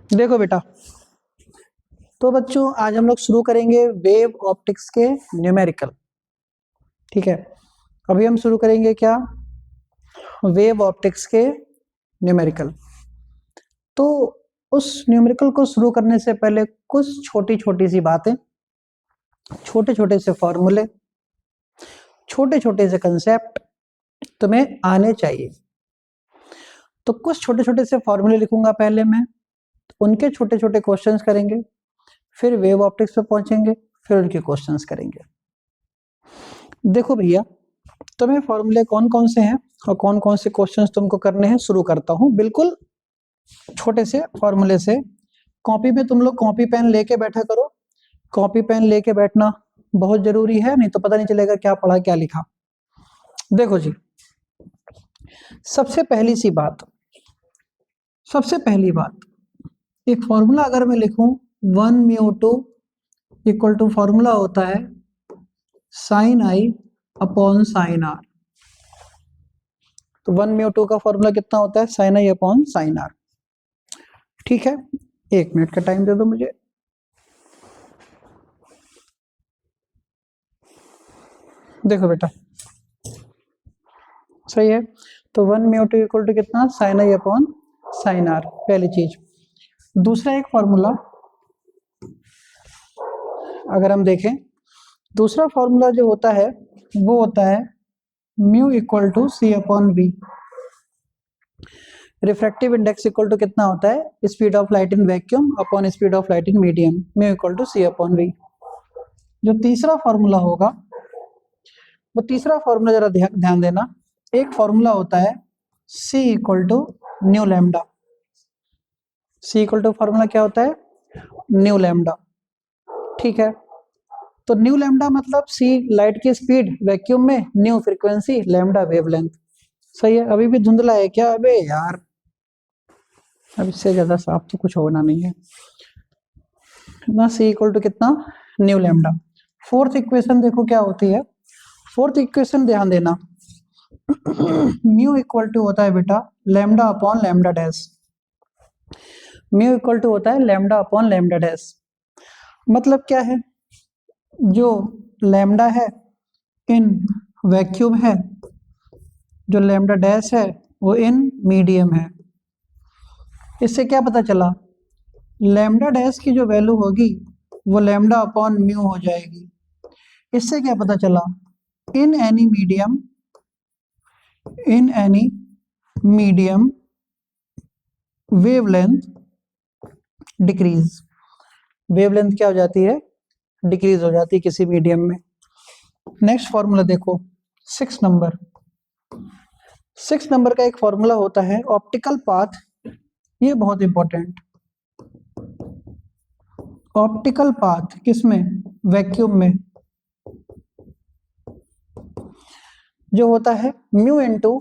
देखो बेटा, तो बच्चों आज हम लोग शुरू करेंगे वेव ऑप्टिक्स के न्यूमेरिकल। ठीक है, अभी हम शुरू करेंगे क्या, वेव ऑप्टिक्स के न्यूमेरिकल। तो उस न्यूमेरिकल को शुरू करने से पहले कुछ छोटी छोटी सी बातें, छोटे छोटे से फॉर्मूले, छोटे छोटे से कंसेप्ट तुम्हें आने चाहिए। तो कुछ छोटे छोटे से फॉर्मूले लिखूंगा पहले मैं, उनके छोटे छोटे क्वेश्चंस करेंगे, फिर वेव ऑप्टिक्स पे पहुंचेंगे, फिर उनके क्वेश्चंस करेंगे। देखो भैया, तुम्हें फॉर्मूले कौन कौन से हैं और कौन कौन से क्वेश्चंस तुमको करने हैं, शुरू करता हूं बिल्कुल छोटे से फॉर्मूले से। कॉपी में तुम लोग कॉपी पेन लेके बैठा करो, कॉपी पेन लेके बैठना बहुत जरूरी है, नहीं तो पता नहीं चलेगा क्या पढ़ा क्या लिखा। देखो जी, सबसे पहली बात, एक फॉर्मूला अगर मैं लिखूं 1μ2 इक्वल टू फॉर्मूला होता है sine i upon sine r. तो 1μ2 का फॉर्मूला कितना होता है, sine i upon sine r. ठीक है, 1 मिनट का टाइम दे दो मुझे। देखो बेटा, सही है, तो 1μ2 इक्वल टू कितना, sine i upon sine r, पहली चीज। दूसरा एक फॉर्मूला अगर हम देखें, दूसरा फॉर्मूला जो होता है वो होता है mu equal to C upon we. Refractive index equal to कितना होता है, speed of light in vacuum upon speed of light in medium, mu equal to C upon v. जो तीसरा फॉर्मूला होगा, वो तीसरा फॉर्मूला जरा ध्यान देना, एक फॉर्मूला होता है C equal to nu lambda. C equal to formula क्या होता है, न्यू लैम्डा। ठीक है, तो न्यू लैम्डा मतलब C लाइट की स्पीड वैक्यूम में, न्यू फ्रीक्वेंसी, लैम्डा वेवलेंथ। सही है, अभी भी धुंधला है क्या, अबे यार अब इससे ज्यादा साफ तो कुछ होना नहीं है ना। C इक्वल टू कितना, न्यू लैम्डा। फोर्थ इक्वेशन देखो क्या होती है, फोर्थ इक्वेशन ध्यान देना, म्यू इक्वल टू होता है बेटा lambda upon lambda dash. Mu equal to होता है लैम्डा अपॉन लैम्डा डैश। मतलब क्या है, जो लैम्डा है इन वैक्यूम है, जो लैम्डा डैश है वो इन मीडियम है। इससे क्या पता चला, लैम्डा डैश की जो वैल्यू होगी वो लैम्डा अपॉन म्यू हो जाएगी। इससे क्या पता चला, in any medium wavelength decrease. Wavelength क्या हो जाती है, डिक्रीज हो जाती है किसी मीडियम में। नेक्स्ट फॉर्मूला देखो, 6 नंबर का एक फॉर्मूला होता है ऑप्टिकल पाथ। ये बहुत इंपॉर्टेंट, ऑप्टिकल पाथ किसमें, वैक्यूम में, जो होता है mu into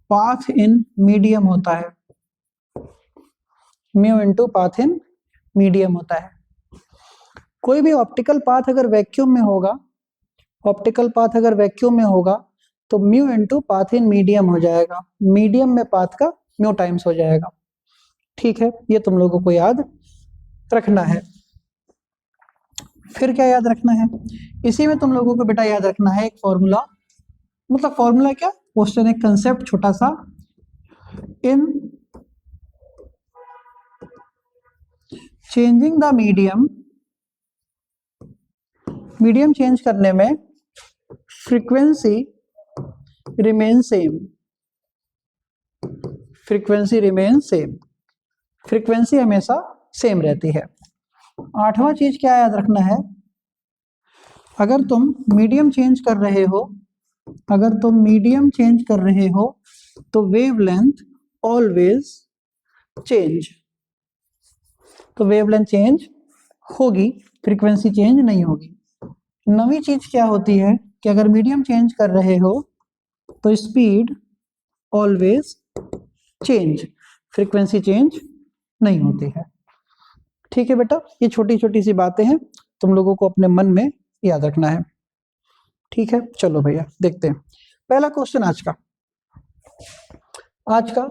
path in medium होता है, mu into path in medium होता है। कोई भी ऑप्टिकल पाथ अगर वैक्यूम में होगा, ऑप्टिकल पाथ अगर वैक्यूम में होगा तो mu into path in medium हो जाएगा, मीडियम में पाथ का म्यू टाइम्स हो जाएगा। ठीक है, ये तुम लोगों को याद रखना है। फिर क्या याद रखना है, इसी में तुम लोगों को बेटा याद रखना है एक फॉर्मूला, मतलब फॉर्मूला क्या, क्वेश्चन एक कंसेप्ट छोटा सा, इन चेंजिंग द मीडियम चेंज करने में फ्रीक्वेंसी रिमेन सेम, फ्रीक्वेंसी हमेशा सेम रहती है। 8वां चीज क्या याद रखना है, अगर तुम मीडियम चेंज कर रहे हो तो वेवलेंथ ऑलवेज चेंज, तो वेवलेंथ चेंज होगी, फ्रीक्वेंसी चेंज नहीं होगी। 9वीं चीज क्या होती है कि अगर मीडियम चेंज कर रहे हो तो speed always change, frequency change नहीं होती है। ठीक है बेटा, ये छोटी छोटी सी बातें हैं, तुम लोगों को अपने मन में याद रखना है। ठीक है, चलो भैया देखते हैं पहला क्वेश्चन आज का। आज का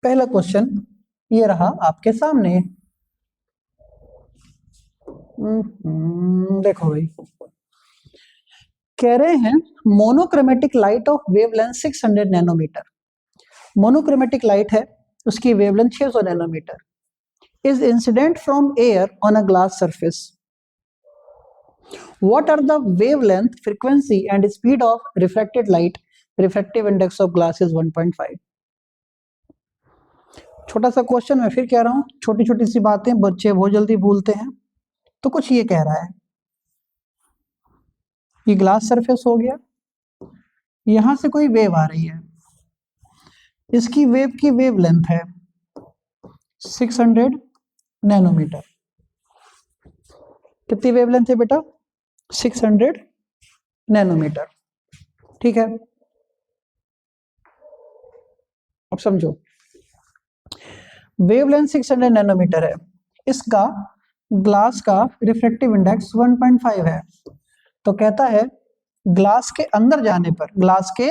पहला क्वेश्चन ये रहा आपके सामने। देखो भाई, कह रहे हैं monochromatic light of wavelength 600 nanometre. Monochromatic light है, उसकी wavelength 600 nanometre is incident from air on a glass surface. What are the wavelength, frequency and speed of refracted light? Refractive index of glass is 1.5. छोटा सा question, मैं फिर कह रहा हूँ, छोटी छोटी सी बातें बच्चे बहुत जल्दी भूलते हैं। तो कुछ ये कह रहा है, ये ग्लास सरफेस हो गया, यहां से कोई वेव आ रही है, इसकी वेव की वेवलेंथ है 600 नैनोमीटर। कितनी वेवलेंथ है बेटा? 600 नैनोमीटर। ठीक है, अब समझो, वेवलेंथ 600 नैनोमीटर है, इसका ग्लास का रिफ्रैक्टिव इंडेक्स 1.5 है। तो कहता है ग्लास के अंदर जाने पर, ग्लास के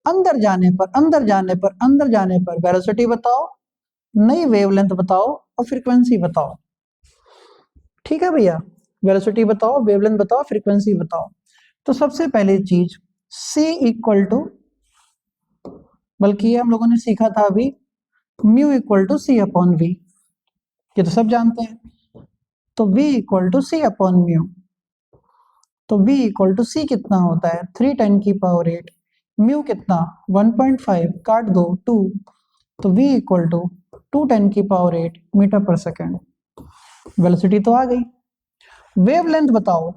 अंदर जाने पर, अंदर जाने पर, अंदर जाने पर वेलोसिटी बताओ, नई वेवलेंथ बताओ और फ्रीक्वेंसी बताओ। ठीक है भैया, वेलोसिटी बताओ, वेवलेंथ बताओ, फ्रीक्वेंसी बताओ। तो सबसे पहली चीज C इक्वल टू, बल्कि ये हम लोगों ने सीखा था अभी, mu equal to C upon V, ये तो सब जानते हैं। तो V equal to C upon mu. तो V इक्वल टू C कितना होता है? 3 10 की पावर 8। म्यू कितना? 1.5, काट दो 2, तो V इक्वल टू 2 10 की पावर 8 मीटर पर सेकेंड। वेलोसिटी तो आ गई। वेवलेंथ बताओ,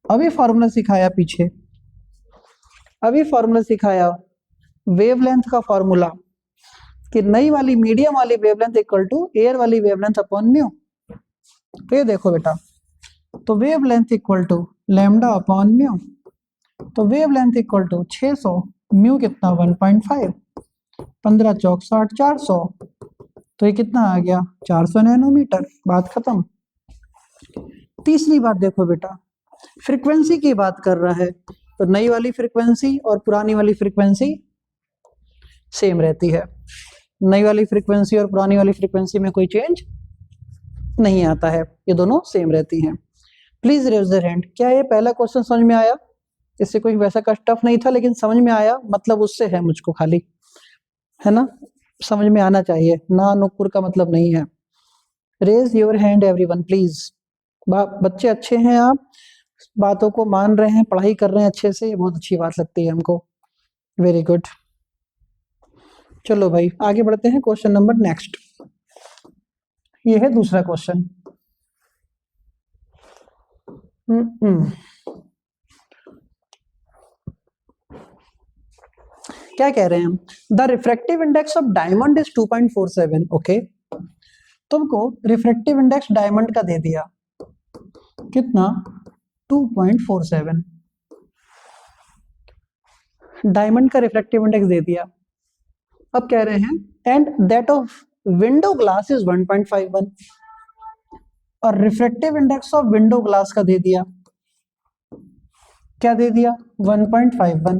अभी फॉर्मूला सिखाया पीछे, अभी फॉर्मूला सिखाया वेवलेंथ का फॉर्मूला कि नई वाली मीडियम वाली वेवलेंथ इक्वल टू एयर वाली वेवलेंथ अपॉन म्यू। तो ये देखो बेटा, तो wavelength equal to lambda upon mu. तो वेवलेंथ इक्वल टू 600, म्यू कितना? 1.5, 15 चौक 60, 400। तो ये कितना आ गया? 400 नैनोमीटर। बात खत्म। तीसरी बात देखो बेटा, फ्रीक्वेंसी की बात कर रहा है, तो नई वाली फ्रीक्वेंसी और पुरानी वाली फ्रीक्वेंसी सेम रहती है। नई वाली फ्रीक्वेंसी और पुरानी वाली फ्रीक्वेंसी में कोई चेंज नहीं आता है, ये दोनों सेम रहती हैं। Please raise the hand. क्या ये पहला क्वेश्चन समझ में आया? इससे कोई वैसा टफ नहीं था, लेकिन समझ में आया, मतलब उससे है मुझको खाली, है ना? समझ में आना चाहिए ना, नुक्कुर का मतलब नहीं है। Raise your hand everyone please. बच्चे अच्छे हैं, आप बातों को मान रहे हैं, पढ़ाई कर रहे हैं अच्छे से, ये बहुत अच्छी बात लगती है हमको। Very good. चलो भाई आगे बढ़ते हैं, क्वेश्चन नंबर नेक्स्ट। ये है दूसरा क्वेश्चन। क्या कह रहे हैं हम? The refractive index of diamond is 2.47। Okay, तुमको रिफ्रैक्टिव इंडेक्स डायमंड का दे दिया, कितना? 2.47। डायमंड का रिफ्रैक्टिव इंडेक्स दे दिया। अब कह रहे हैं and that of window glass is 1.51, और refractive index of window glass का दे दिया, क्या दे दिया? 1.51।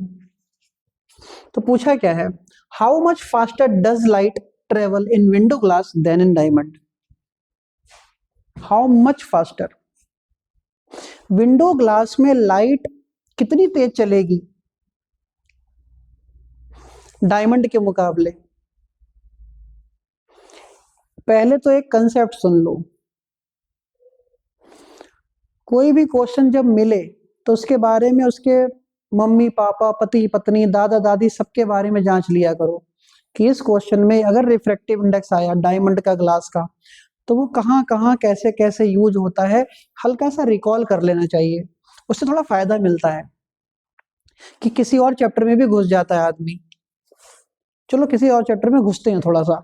तो पूछा क्या है, how much faster does light travel in window glass than in diamond? How much faster, window glass में लाइट कितनी तेज चलेगी डायमंड के मुकाबले? पहले तो एक कंसेप्ट सुन लो, कोई भी क्वेश्चन जब मिले तो उसके बारे में उसके मम्मी पापा, पति पत्नी, दादा दादी, सबके बारे में जांच लिया करो कि इस क्वेश्चन में अगर रिफ्रैक्टिव इंडेक्स आया डायमंड का, ग्लास का, तो वो कहाँ कहाँ कैसे कैसे यूज होता है, हल्का सा रिकॉल कर लेना चाहिए, उससे थोड़ा फायदा मिलता है कि किसी और चैप्टर में भी घुस जाता है आदमी। चलो किसी और चैप्टर में घुसते हैं थोड़ा सा,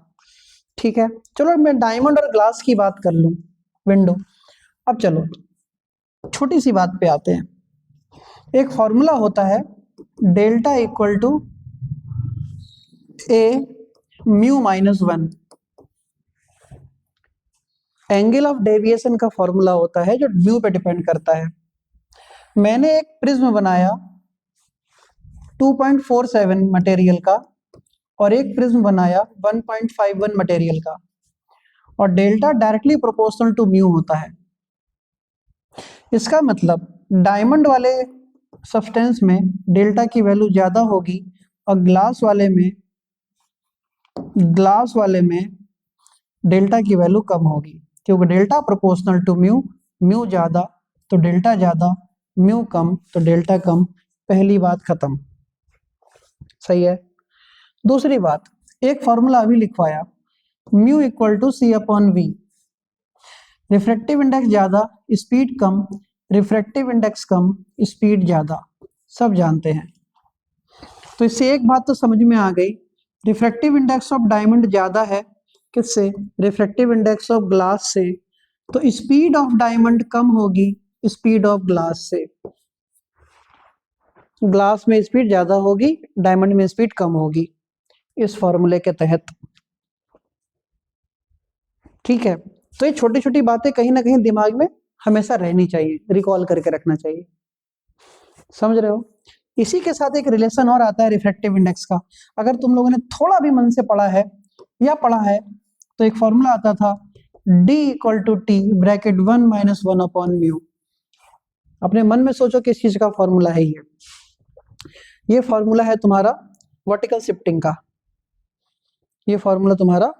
ठीक है? चलो मैं डायमंड और ग्लास की बात कर लूं, विंडो। अब चलो छोटी सी बात पे आते हैं। एक फॉर्मूला होता है delta equal to a mu -1, angle of deviation का फॉर्मूला होता है जो म्यू पे डिपेंड करता है। मैंने एक प्रिज्म बनाया 2.47 मटेरियल का, और एक प्रिज्म बनाया 1.51 मटेरियल का, और delta directly proportional to mu होता है। इसका मतलब डायमंड वाले सब्सटेंस में डेल्टा की वैल्यू ज्यादा होगी और ग्लास वाले में डेल्टा की वैल्यू कम होगी, क्योंकि delta proportional to mu, mu ज्यादा तो डेल्टा ज्यादा, म्यू कम तो डेल्टा कम। पहली बात खत्म। सही है। दूसरी बात, एक फॉर्मूला अभी लिखवाया, mu equal to C upon we. Refractive index ज्यादा, स्पीड कम, रिफ्रैक्टिव इंडेक्स कम, स्पीड ज्यादा, सब जानते हैं। तो इससे एक बात तो समझ में आ गई, रिफ्रैक्टिव इंडेक्स ऑफ डायमंड ज्यादा है किससे? रिफ्रैक्टिव इंडेक्स ऑफ ग्लास से। तो स्पीड ऑफ डायमंड कम होगी स्पीड ऑफ ग्लास से। ग्लास में स्पीड ज्यादा होगी, डायमंड में स्पीड कम होगी, इस फॉर्मूले के तहत। ठीक है। तो ये छोटी छोटी बातें कहीं ना कहीं दिमाग में हमेशा रहनी चाहिए, रिकॉल करके रखना चाहिए। समझ रहे हो? इसी के साथ एक रिलेशन और आता है रिफ्रैक्टिव इंडेक्स का। अगर तुम लोगों ने थोड़ा भी मन से पढ़ा है या पढ़ा है तो एक फॉर्मूला आता था D equal to T bracket 1 minus 1 upon mu. अपने मन में सोचो किस चीज का फॉर्मूला है ये फॉर्मूला है तुम्हारा वर्टिकल शिफ्टिंग का। ये फॉर्मूला तुम्हारा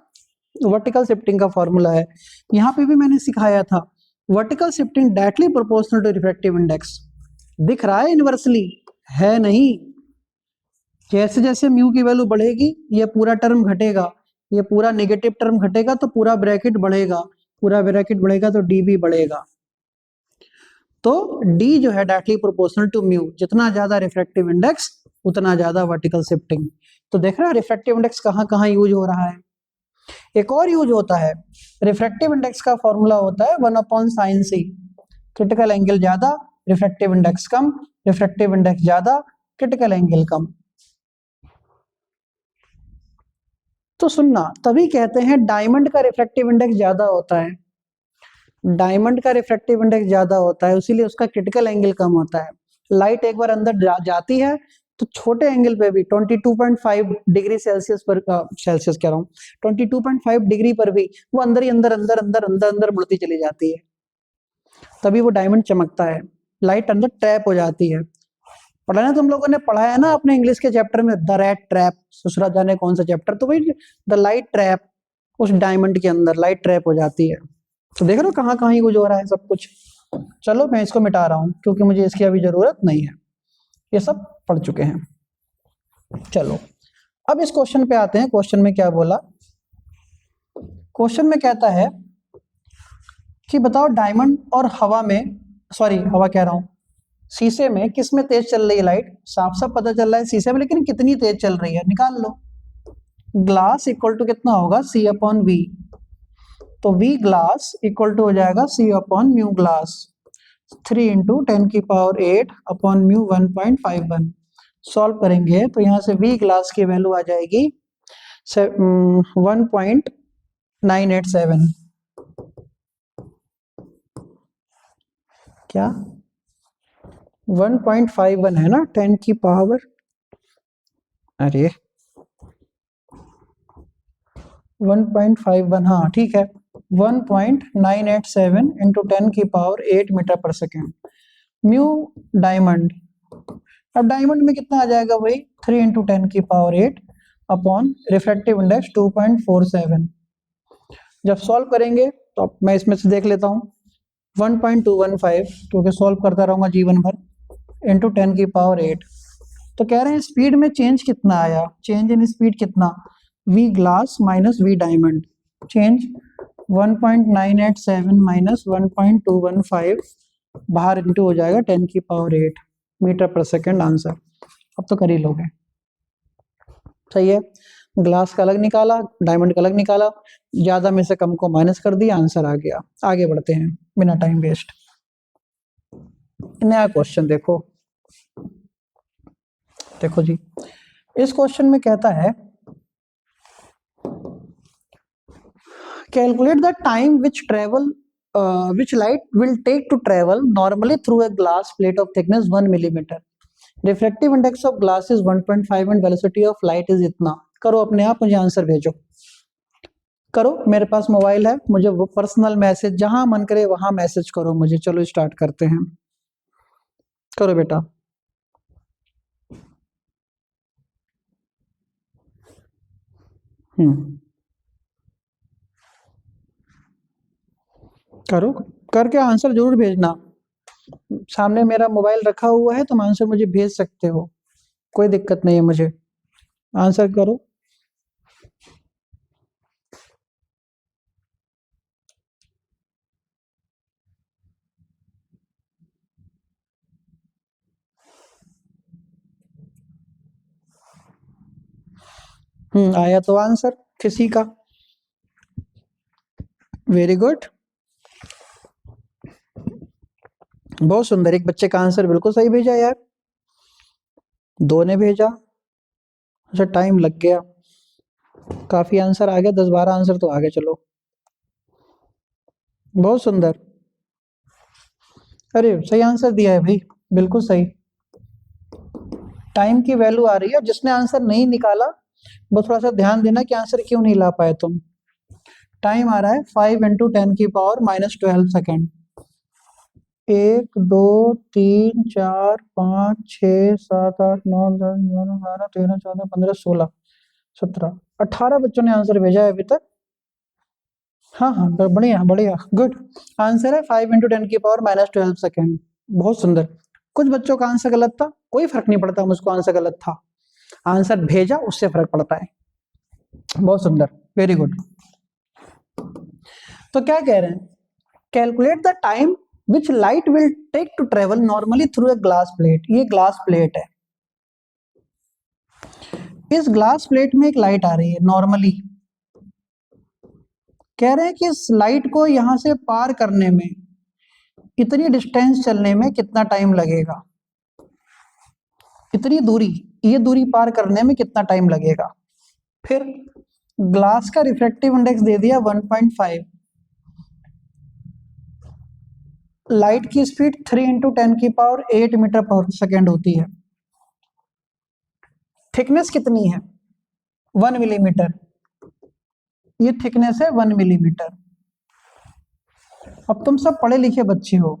वर्टिकल शिफ्टिंग का फॉर्मूला है। यहाँ पे भी मैंने सिखाया था vertical shifting directly proportional to refractive index. दिख रहा है इनवर्सली? है नहीं। जैसे जैसे म्यू की वैल्यू बढ़ेगी ये पूरा टर्म घटेगा, ये पूरा नेगेटिव टर्म घटेगा तो पूरा ब्रैकेट बढ़ेगा, पूरा ब्रैकेट बढ़ेगा तो डी भी बढ़ेगा। तो डी जो है डायरेक्टली प्रोपोर्शनल टू म्यू, जितना ज्यादा रिफ्रैक्टिव इंडेक्स उतना ज्यादा वर्टिकल शिफ्टिंग। तो देख रहे हो रिफ्रैक्टिव इंडेक्स कहाँ कहाँ यूज हो रहा है। एक और यूज होता है, रिफ्रैक्टिव इंडेक्स का फॉर्मूला होता है 1 अपॉन साइन सी। क्रिटिकल एंगल ज्यादा, रिफ्रैक्टिव इंडेक्स कम, रिफ्रैक्टिव इंडेक्स ज्यादा, क्रिटिकल एंगल कम। तो सुनना, तभी कहते हैं डायमंड का रिफ्रैक्टिव इंडेक्स ज्यादा होता है। डायमंड का रिफ्रैक्टिव इंडेक्स ज्यादा होता है, इसीलिए उसका क्रिटिकल एंगल कम होता है। लाइट एक बार अंदर जाती है तो छोटे एंगल पे भी 22.5 डिग्री सेल्सियस पर, सेल्सियस कह रहा हूँ, 22.5 डिग्री पर भी वो अंदर ही अंदर अंदर अंदर अंदर अंदर मुड़ती चली जाती है, तभी वो डायमंड चमकता है। लाइट अंदर ट्रैप हो जाती है। पढ़ा ना तुम लोगों ने, पढ़ा है ना अपने इंग्लिश के चैप्टर में द रैट ट्रैप, ससुरा जाने कौन सा चैप्टर, तो भाई द लाइट ट्रैप, उस डायमंड के अंदर लाइट ट्रैप हो जाती है। तो देख रहे हो कहाँ कहाँ यूज हो रहा है सब कुछ। चलो मैं इसको मिटा रहा हूँ क्योंकि मुझे इसकी अभी जरूरत नहीं है, ये सब पढ़ चुके हैं। चलो अब इस क्वेश्चन पे आते हैं। क्वेश्चन में क्या बोला? क्वेश्चन में कहता है कि बताओ डायमंड और हवा में, सॉरी हवा कह रहा हूं, शीशे में किस में तेज चल रही है लाइट? साफ साफ पता चल रहा है शीशे में, लेकिन कितनी तेज चल रही है निकाल लो। ग्लास इक्वल टू कितना होगा? सी अपॉन वी। तो वी ग्लास इक्वल टू हो जाएगा सी अपॉन म्यू ग्लास, 3 इंटू 10 की पावर 8 अपॉन म्यू 1.51। सॉल्व करेंगे तो यहाँ से वी ग्लास की वैल्यू आ जाएगी 1.987। क्या 1.51 है ना, 10 की पावर, अरे 1.51, हाँ ठीक है, 1.987 इंटू 10 की पावर 8 मीटर पर सेकेंड। म्यू डायमंड, अब डायमंड में कितना आ जाएगा भाई? 3 इंटू 10 की पावर 8 अपॉन रिफ्रैक्टिव इंडेक्स 2.47। जब सॉल्व करेंगे तो मैं इसमें से देख लेता हूँ 1.215, क्योंकि सॉल्व करता रहूंगा जीवन भर, इंटू 10 की पावर 8। तो कह रहे हैं स्पीड में चेंज कितना आया? चेंज इन स्पीड कितना? V glass minus V diamond, change 1.987 minus 1.215, बाहर इंटू हो जाएगा 10 की पावर 8 मीटर पर सेकेंड। आंसर अब तो कर ही लोगे। सही है। ग्लास का अलग निकाला, डायमंड का अलग निकाला, ज्यादा में से कम को माइनस कर दिया, आंसर आ गया। आगे बढ़ते हैं बिना टाइम वेस्ट। नया क्वेश्चन देखो, देखो जी, इस क्वेश्चन में कहता है calculate the time which light will take to travel normally through a glass plate of thickness 1 millimeter. Refractive index of glass is 1.5 and velocity of light is इतना। करो अपने आप, मुझे आंसर भेजो। करो, मेरे पास मोबाइल है, मुझे वो पर्सनल मैसेज जहां मन करे वहां मैसेज करो मुझे। चलो स्टार्ट करते हैं, करो बेटा। करो, करके आंसर जरूर भेजना। सामने मेरा मोबाइल रखा हुआ है, तुम आंसर मुझे भेज सकते हो, कोई दिक्कत नहीं है मुझे। आंसर करो। आया तो आंसर किसी का। वेरी गुड, बहुत सुंदर। एक बच्चे का आंसर बिल्कुल सही भेजा यार, दो ने भेजा। अच्छा, टाइम लग गया, काफी आंसर आ गया, 10-12 आंसर तो आ गए। चलो, बहुत सुंदर। अरे सही आंसर दिया है भाई, बिल्कुल सही। टाइम की वैल्यू आ रही है, जिसने आंसर नहीं निकाला वो थोड़ा सा ध्यान देना कि आंसर क्यों नहीं ला पाए तुम। टाइम आ रहा है 5 × 10⁻⁻12 सेकेंड। 1 2 3 4 5 6 7 8 9 10 11 12 13 14 15 16 18 बच्चों ने आंसर भेजा है अभी तक। हाँ हाँ, बढ़िया बढ़िया, गुड। आंसर है 5 × 10⁻12 सेकेंड। बहुत सुंदर। कुछ बच्चों का आंसर गलत था, कोई फर्क नहीं पड़ता मुझको आंसर गलत था, आंसर भेजा उससे फर्क पड़ता है। बहुत सुंदर, वेरी गुड। तो क्या कह रहे हैं, calculate the time which light will take to travel normally through a glass plate. ये ग्लास प्लेट है, इस ग्लास प्लेट में एक लाइट आ रही है नॉर्मली। कह रहे हैं कि इस लाइट को यहां से पार करने में, इतनी डिस्टेंस चलने में कितना टाइम लगेगा, इतनी दूरी, ये दूरी पार करने में कितना टाइम लगेगा। फिर ग्लास का रिफ्रैक्टिव इंडेक्स दे दिया 1.5, लाइट की स्पीड 3 × 10⁸ मीटर/सेकेंड होती है। थिकनेस कितनी है, 1 मिलीमीटर। ये थिकनेस है 1 मिलीमीटर। अब तुम सब पढ़े लिखे बच्चे हो,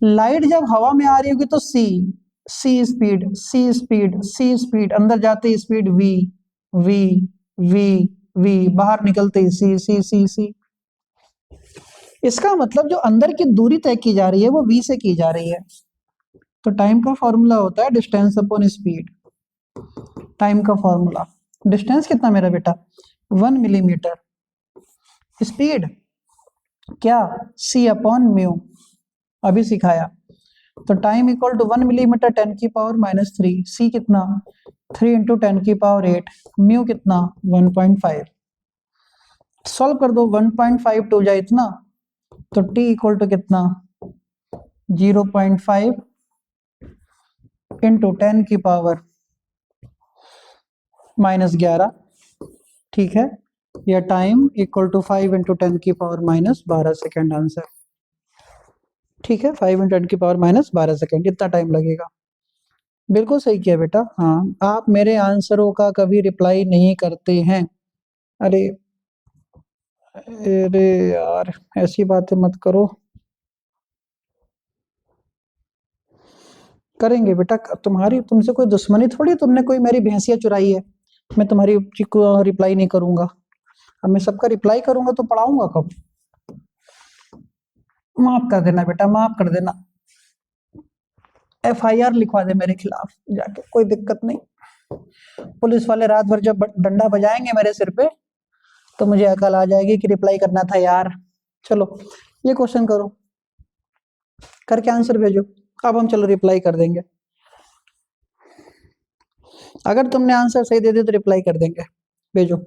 लाइट जब हवा में आ रही होगी तो C speed, C speed, C speed, अंदर जाते speed V V V V, बाहर निकलते ही सी सी सी सी। इसका मतलब जो अंदर की दूरी तय की जा रही है वो वी से की जा रही है। तो टाइम का फॉर्मूला होता है डिस्टेंस अपॉन स्पीड। टाइम का फॉर्मूला, डिस्टेंस कितना मेरा बेटा, 1 मिलीमीटर। स्पीड क्या, c/μ, अभी सिखाया। तो टाइम इक्वल टू 1 मिलीमीटर 10⁻³ सी कितना, 3 × 10⁸, म्यू कितना 1.5। सॉल्व कर दो, 1.5 टू जाए इतना, तो t इक्वल टू कितना 0.5 × 10⁻⁻11, ठीक है। या time equal to 5 × 10⁻⁻12 second answer, ठीक है। 5 × 10⁻⁻12 सेकेंड, इतना टाइम लगेगा। बिल्कुल सही किया बेटा। हाँ, आप मेरे आंसरों का कभी रिप्लाई नहीं करते हैं। अरे अरे यार, ऐसी बातें मत करो। करेंगे बेटा, तुम्हारी तुमसे कोई दुश्मनी थोड़ी, तुमने कोई मेरी भैंसिया चुराई है, मैं तुम्हारी को रिप्लाई नहीं करूंगा। अब मैं सबका रिप्लाई करूंगा तो पढ़ाऊंगा कब। माफ कर देना बेटा, माफ कर देना। FIR लिखवा दे मेरे खिलाफ जाके, कोई दिक्कत नहीं। पुलिस वाले रात भर जब डंडा बजाएंगे मेरे सिर पे तो मुझे अकल आ जाएगी कि रिप्लाई करना था यार। चलो ये क्वेश्चन करो, करके आंसर भेजो। अब हम चलो रिप्लाई कर देंगे, अगर तुमने आंसर सही दे दिया तो रिप्लाई कर देंगे, भेजो।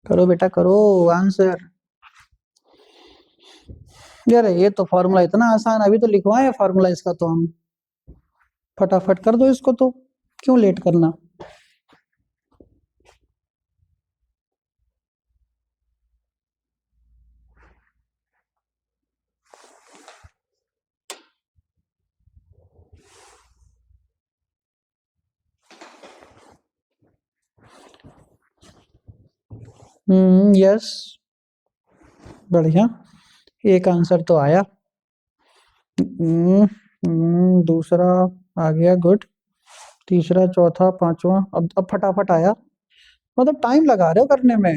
करो बेटा करो आंसर। यार ये तो फॉर्मूला इतना आसान, अभी तो लिखवाए फॉर्मूला इसका, तो हम फटाफट कर दो इसको, तो क्यों लेट करना। यस, बढ़िया, एक आंसर तो आया। दूसरा आ गया, गुड। तीसरा, चौथा, पांचवा, अब फटाफट आया, मतलब टाइम लगा रहे हो करने में।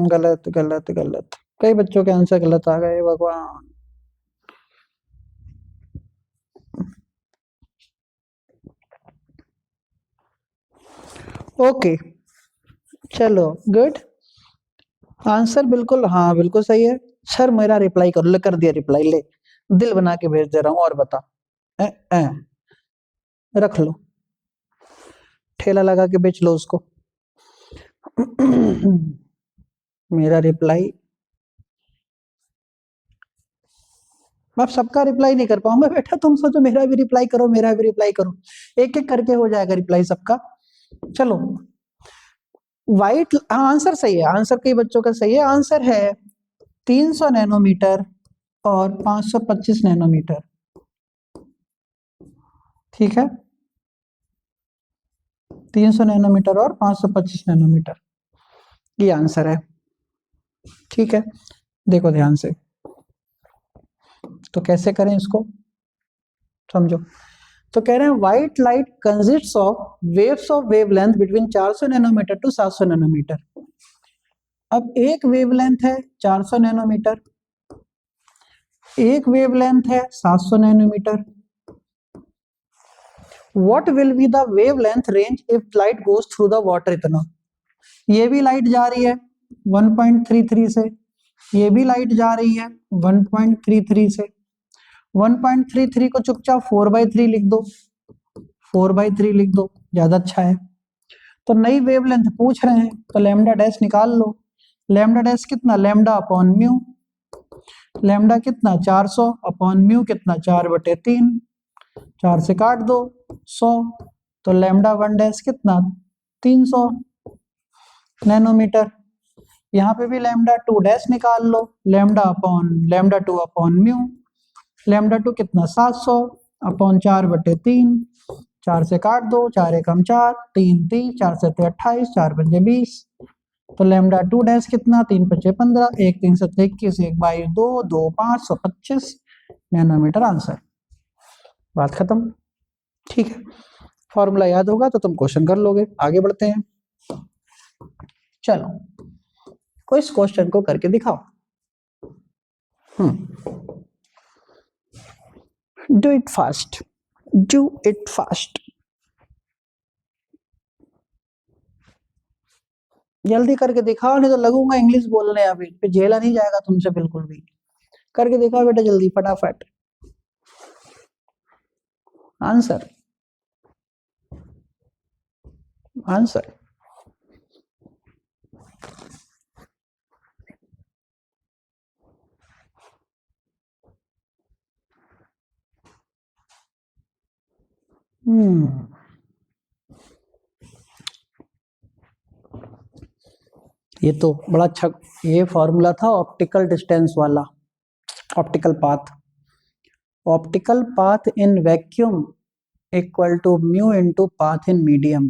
गलत गलत गलत, कई बच्चों के आंसर गलत आ गए, भगवान। ओके, चलो गुड। आंसर बिल्कुल, हाँ बिल्कुल सही है। सर मेरा रिप्लाई करो, ले कर दिया रिप्लाई, ले दिल बना के भेज दे रहा हूँ, और बता। ए, ए, रख लो, ठेला लगा के बेच लो उसको। मेरा रिप्लाई, मैं सबका रिप्लाई नहीं कर पाऊंगा बेटा, तुम सोचो मेरा भी रिप्लाई करो, मेरा भी रिप्लाई करो, एक एक करके हो जाएगा रिप्लाई सबका। चलो, वाइट, हाँ आंसर सही है, आंसर कई बच्चों का सही है। आंसर है 300 नैनोमीटर और 525 नैनोमीटर। ठीक है, 300 नैनोमीटर और 525 नैनोमीटर, ये आंसर है। ठीक है, देखो ध्यान से, तो कैसे करें इसको, समझो। तो कह रहे हैं white light consists of waves of wavelength between 400 nanometre to 700 nanometre. अब एक वेवलेंथ है 400 नैनोमीटर, एक वेवलेंथ है 700 nanometre. What will be the wavelength range if light goes through the water. इतना, ये भी लाइट जा रही है 1.33 से, ये भी लाइट जा रही है 1.33 से। 1.33 को चुपचाप 4/3 लिख दो, 4/3 लिख दो, ज्यादा अच्छा है। तो नई वेवलेंथ पूछ रहे हैं, तो लैम्डा डैश निकाल लो। लैम्डा डैश कितना, लैम्डा अपॉन म्यू, लैम्डा कितना 400 अपॉन म्यू कितना 4/3, 4 से काट दो 100, तो लैम्डा वन डैश कितना 300 नैनोमीटर। यहाँ पे भी लैम्डा टू डैश निकाल लो, lambda two upon mu, lambda two कितना 700 अपॉन 4/3, 4 से काट दो, 4 एकम 4, 3 30, 4 से 28, 4 पंजे 20, तो लैम्डा टू डैश कितना 3 पंजे 15, 1 3 7 21, 1 22 2 2 525 नैनोमीटर आंसर। बात खत्म। ठीक है, फॉर्मूला याद होगा तो तुम क्वेश्चन कर लोगे। आगे बढ़ते हैं, चलो कोई इस क्वेश्चन को करके दिखाओ। Do it fast, do it fast, जल्दी करके दिखाओ, नहीं तो लगूंगा इंग्लिश बोलने, अभी फिर झेला नहीं जाएगा तुमसे बिल्कुल भी। करके दिखाओ बेटा जल्दी फटाफट। Answer, answer. ये तो बड़ा अच्छा, ये फॉर्मूला था ऑप्टिकल डिस्टेंस वाला, optical path. Optical path in vacuum equal to mu into path in medium.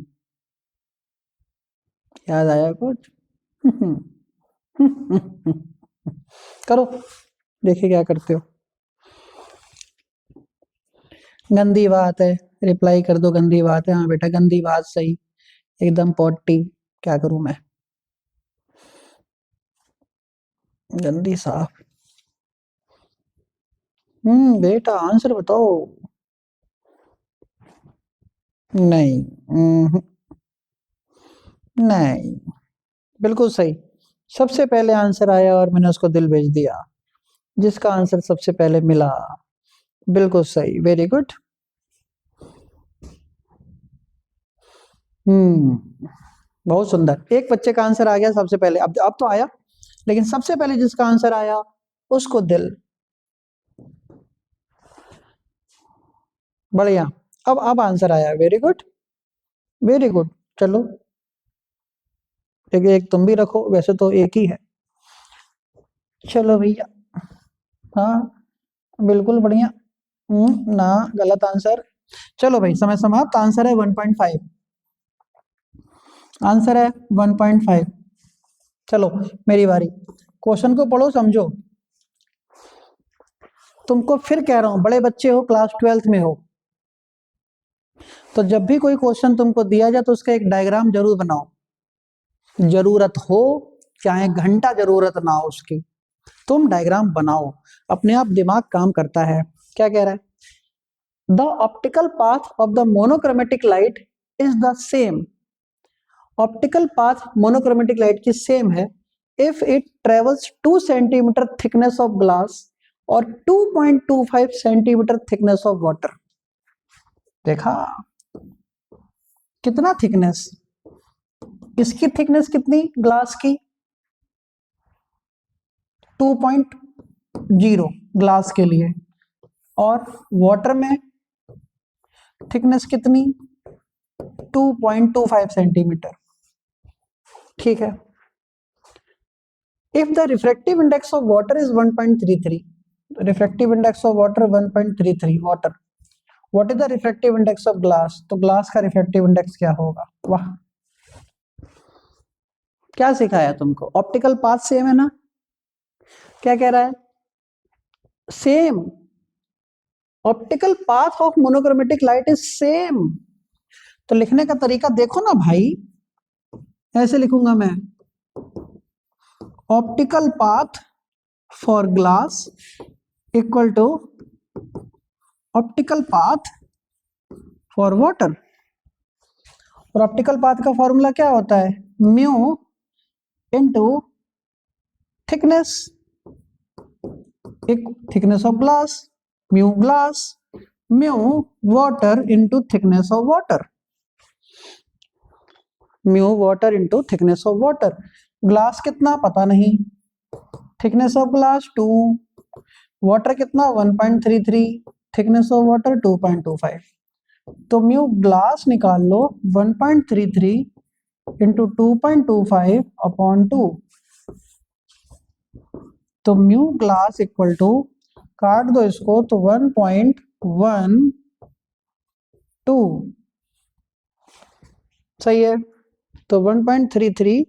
याद आया कुछ? करो, देखिए क्या करते हो। गंदी बात है, रिप्लाई कर दो गंदी बात है। हाँ बेटा गंदी बात सही, एकदम पोटी, क्या करूं मैं, गंदी साफ। बेटा आंसर बताओ। नहीं, नहीं, बिल्कुल सही, सबसे पहले आंसर आया और मैंने उसको दिल भेज दिया, जिसका आंसर सबसे पहले मिला। बिल्कुल सही, वेरी गुड। बहुत सुंदर, एक बच्चे का आंसर आ गया सबसे पहले। अब तो आया, लेकिन सबसे पहले जिसका आंसर आया उसको दिल। बढ़िया, अब आंसर आया, वेरी गुड वेरी गुड। चलो एक एक तुम भी रखो, वैसे तो एक ही है। चलो भैया, हाँ बिल्कुल बढ़िया। ना, गलत आंसर। चलो भाई, समय समाप्त। आंसर है 1.5। आंसर है 1.5। चलो मेरी बारी। क्वेश्चन को पढ़ो, समझो। तुमको फिर कह रहा हूं, बड़े बच्चे हो, क्लास 12th में हो, तो जब भी कोई क्वेश्चन तुमको दिया जाए तो उसका एक डायग्राम जरूर बनाओ। जरूरत हो चाहे घंटा जरूरत ना हो उसकी, तुम डायग्राम बनाओ, अपने आप दिमाग काम करता है। क्या कह रहा है? The optical path of the monochromatic light is the same. Optical path monochromatic light की सेम है if it travels 2 centimetre thickness of glass और 2.25 सेंटीमीटर थिकनेस ऑफ वाटर। देखा कितना थिकनेस, इसकी थिकनेस कितनी ग्लास की? 2.0 ग्लास के लिए, और वाटर में थिकनेस कितनी? 2.25 सेंटीमीटर। ठीक है। If the refractive index of water is 1.33, refractive index of water 1.33 water, what is the refractive index of glass? तो ग्लास का रिफ्रैक्टिव इंडेक्स क्या होगा? वाह, क्या सिखाया तुमको? ऑप्टिकल पाथ सेम है ना? क्या कह रहा है? Same. Optical path of monochromatic light is same. तो लिखने का तरीका देखो ना भाई, ऐसे लिखूंगा मैं, optical path for glass equal to optical path for water. और ऑप्टिकल पाथ का फॉर्मूला क्या होता है? म्यू इनटू थिकनेस, एक thickness of glass, mu glass, mu water into thickness of water, mu water into thickness of water. Glass कितना पता नहीं, thickness of glass 2, water कितना 1.33, थिकनेस ऑफ वाटर 2.25। तो म्यू ग्लास निकाल लो 1.33 इंटू 2.25 अपॉन 2। तो mu glass equal to, काट दो इसको तो 1.12 सही है। तो 1.33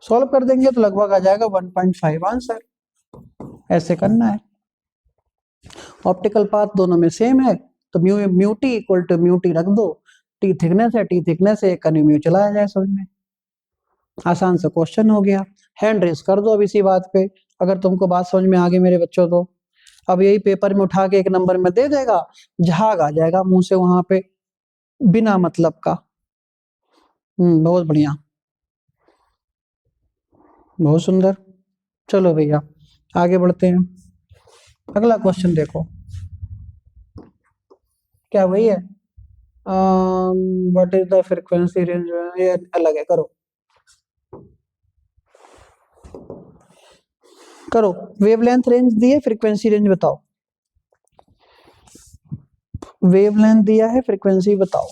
सॉल्व कर देंगे तो लगभग आ जाएगा 1.5 आंसर। ऐसे करना है। ऑप्टिकल पाथ दोनों में सेम है तो mu mu T equal to mu T रख दो। टी थिकनेस है, टी थिकनेस है, एक म्यू चलाया जाए समझ में। आसान सा क्वेश्चन हो गया। हैंड रेस कर दो अब इसी बात पे, अगर तुमको बात समझ में आ गई मेरे बच्चों। तो अब यही पेपर में उठा के एक नंबर में दे देगा, झाग आ जाएगा मुंह से वहां पे, बिना मतलब का। बहुत बढ़िया, बहुत सुंदर। चलो भैया आगे बढ़ते हैं। अगला क्वेश्चन देखो, क्या वही है? What is the frequency range? ये अलग है, करो करो। वेवलेंथ रेंज दी है, फ्रीक्वेंसी रेंज बताओ। वेवलेंथ दिया है, फ्रीक्वेंसी बताओ।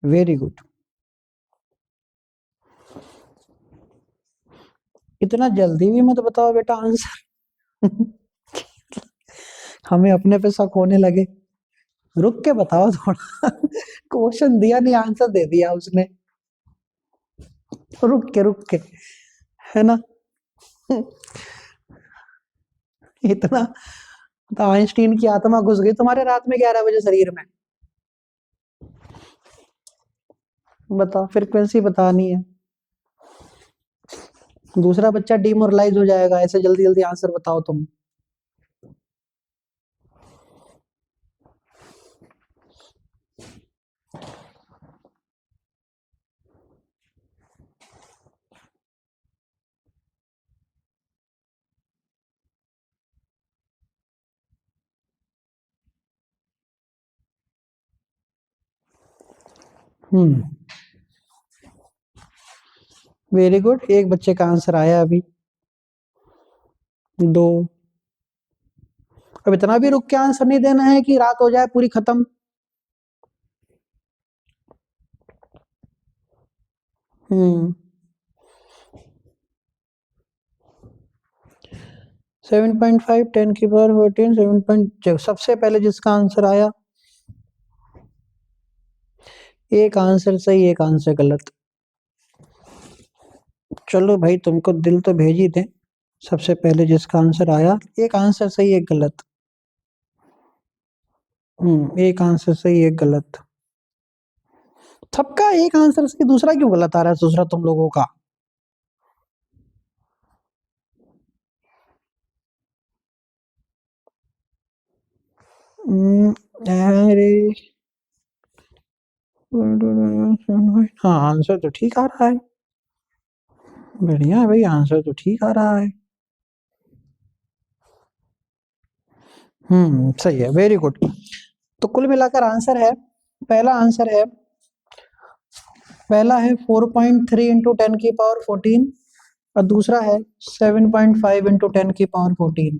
Very good. इतना जल्दी भी मत बताओ बेटा आंसर हमें अपने पे शक होने लगे। रुक के बताओ थोड़ा क्वेश्चन दिया नहीं, आंसर दे दिया उसने। रुक के, है ना इतना तो आइंस्टीन की आत्मा घुस गई तुम्हारे रात में 11 बजे शरीर में। बताओ, फ्रीक्वेंसी बतानी है, दूसरा बच्चा डिमोरलाइज हो जाएगा। ऐसे जल्दी जल्दी आंसर बताओ तुम। वेरी गुड, एक बच्चे का आंसर आया अभी। 2। अब इतना भी रुक के आंसर नहीं देना है कि रात हो जाए पूरी खत्म। हम्म 7.5 10 की पावर 14 7. सबसे पहले जिसका आंसर आया, एक आंसर सही एक आंसर गलत। चलो भाई, तुमको दिल तो भेज ही दे। सबसे पहले जिसका आंसर आया, एक आंसर सही एक गलत। एक आंसर सही एक गलत। सबका एक आंसर सही, दूसरा क्यों गलत आ रहा है? दूसरा तुम लोगों का। अरे हाँ, आंसर तो ठीक आ रहा है। बढ़िया है भाई, आंसर तो ठीक आ रहा है। सही है, वेरी गुड। तो कुल मिलाकर आंसर है, पहला आंसर है, पहला है 4.3 इंटू 10 की पावर 14 और दूसरा है 7.5 इंटू 10 की पावर 14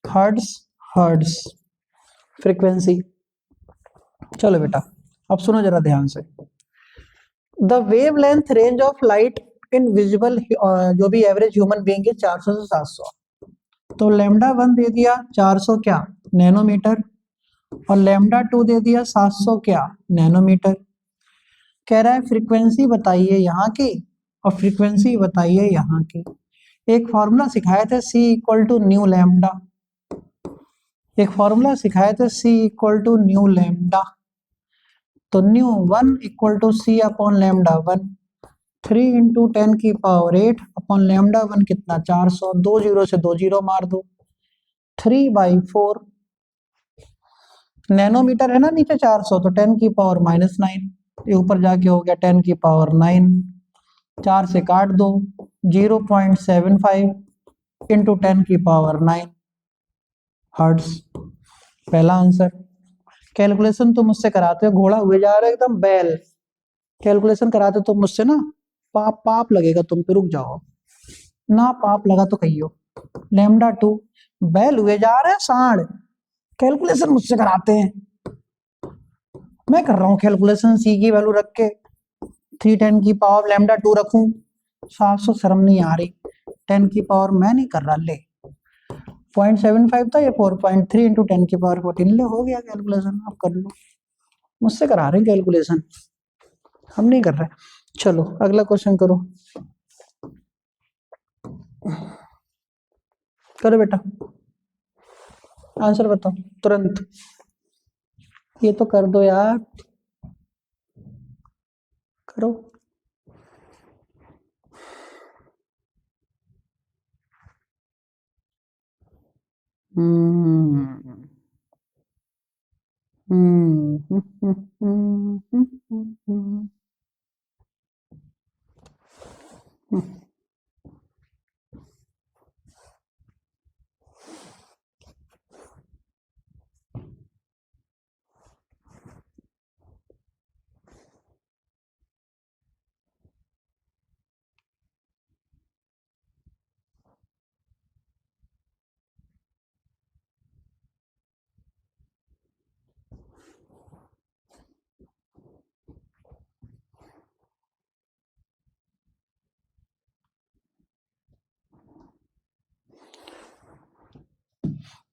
हर्ट्स। Hertz frequency. चलो बेटा, अब सुनो जरा ध्यान से। The wave length range of light in visible, जो भी एवरेज ह्यूमन बीइंग है 400 से 700। तो लैम्डा 1 दे दिया 400 क्या नैनोमीटर, और लैम्डा 2 दे दिया 700 क्या नैनोमीटर। कह रहा है फ्रीक्वेंसी बताइए यहाँ की और फ्रीक्वेंसी बताइए यहाँ की। एक फॉर्मूला सिखाए थे C equal to nu lambda, एक फॉर्मूला सिखाए थे C equal to nu lambda. तो nu 1 equal to C upon lambda 1, 3 into 10 की पावर 8 अपॉन लैम्डा 1 कितना 400, 2 जीरो से 2 जीरो मार दो, 3/4 नैनोमीटर है ना नीचे 400, तो 10 की पावर -9, ये ऊपर जाके हो गया 10 की पावर 9, 4 से काट दो, 0.75 इंटू 10 की पावर 9 हर्ट्स। पहला आंसर। कैलकुलेशन तो मुझसे कराते हो, घोड़ा हुए जा रहे हो एकदम बैल। कैलकुलेशन कराते तो मुझसे ना पाप पाप लगेगा तुम पे, रुक जाओ ना, पाप लगा तो कहियो। लैम्डा 2 बैल हुए जा रहे हैं सांड, कैलकुलेशन मुझसे कराते हैं। मैं कर रहा हूँ कैलकुलेशन, C की वैल्यू रख के 310 की पावर लैम्डा 2 रखूं, 700, शर्म नहीं आ रही। 10 की पावर मैं नहीं कर रहा, ले 0.75 था, ये 4.3 इंटू 10 की पावर 14, ले हो गया कैलकुलेशन। आप कर लो, मुझसे करा रहे हैं कैलकुलेशन, हम नहीं कर रहे। चलो अगला क्वेश्चन करो, करो बेटा, आंसर बताओ तुरंत। ये तो कर दो यार, करो। हम्म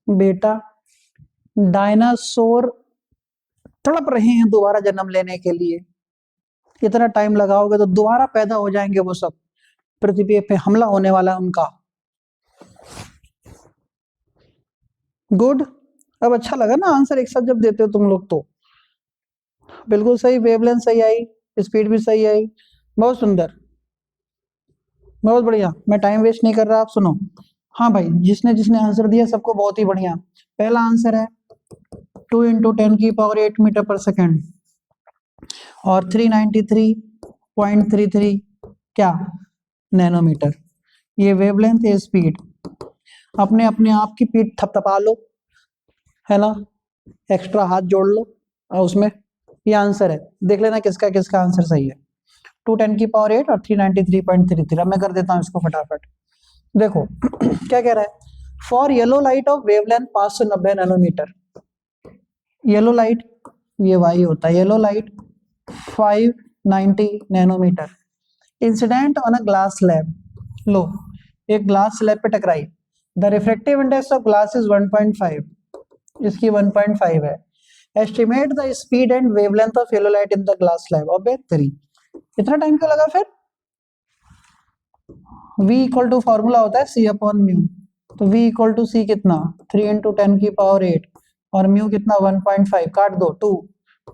बेटा, डायनासोर तड़प रहे हैं दोबारा जन्म लेने के लिए। इतना टाइम लगाओगे तो दोबारा पैदा हो जाएंगे वो सब, पृथ्वी पे हमला होने वाला है उनका। गुड। अब अच्छा लगा ना आंसर एक साथ जब देते हो तुम लोग तो। बिल्कुल सही, वेवलेंथ सही आई, स्पीड भी सही आई, बहुत सुंदर, बहुत बढ़िया। मैं टाइम वेस्ट नहीं कर रहा, आप सुनो। हाँ भाई, जिसने जिसने आंसर दिया सबको बहुत ही बढ़िया। पहला आंसर है 2 इंटू 10 की पावर 8 मीटर पर सेकेंड और 393.33 क्या नैनोमीटर। ये वेवलेंथ है, स्पीड। अपने अपने आप की पीठ थपथपा लो, है ना, एक्स्ट्रा हाथ जोड़ लो और उसमें ये आंसर है, देख लेना किसका किसका आंसर सही है। 2 × 10⁻⁸ और 393.33। अब मैं कर देता हूँ इसको फटाफट। देखो क्या कह रहा है, for yellow light of wavelength 590 nanometer, yellow light ये वाई होता है, yellow light 590 nanometer incident on a glass slab, लो एक ग्लास स्लैब पे टकराई, the refractive index of glass is 1.5, इसकी 1.5 है, estimate the speed and wavelength of yellow light in the glass slab. अबे 3, इतना टाइम क्यों लगा फिर? v इक्वल टू फॉर्मूला होता है c/μ, तो v इक्वल टू c कितना 3 × 10⁸ और म्यू कितना 1.5, काट दो 2,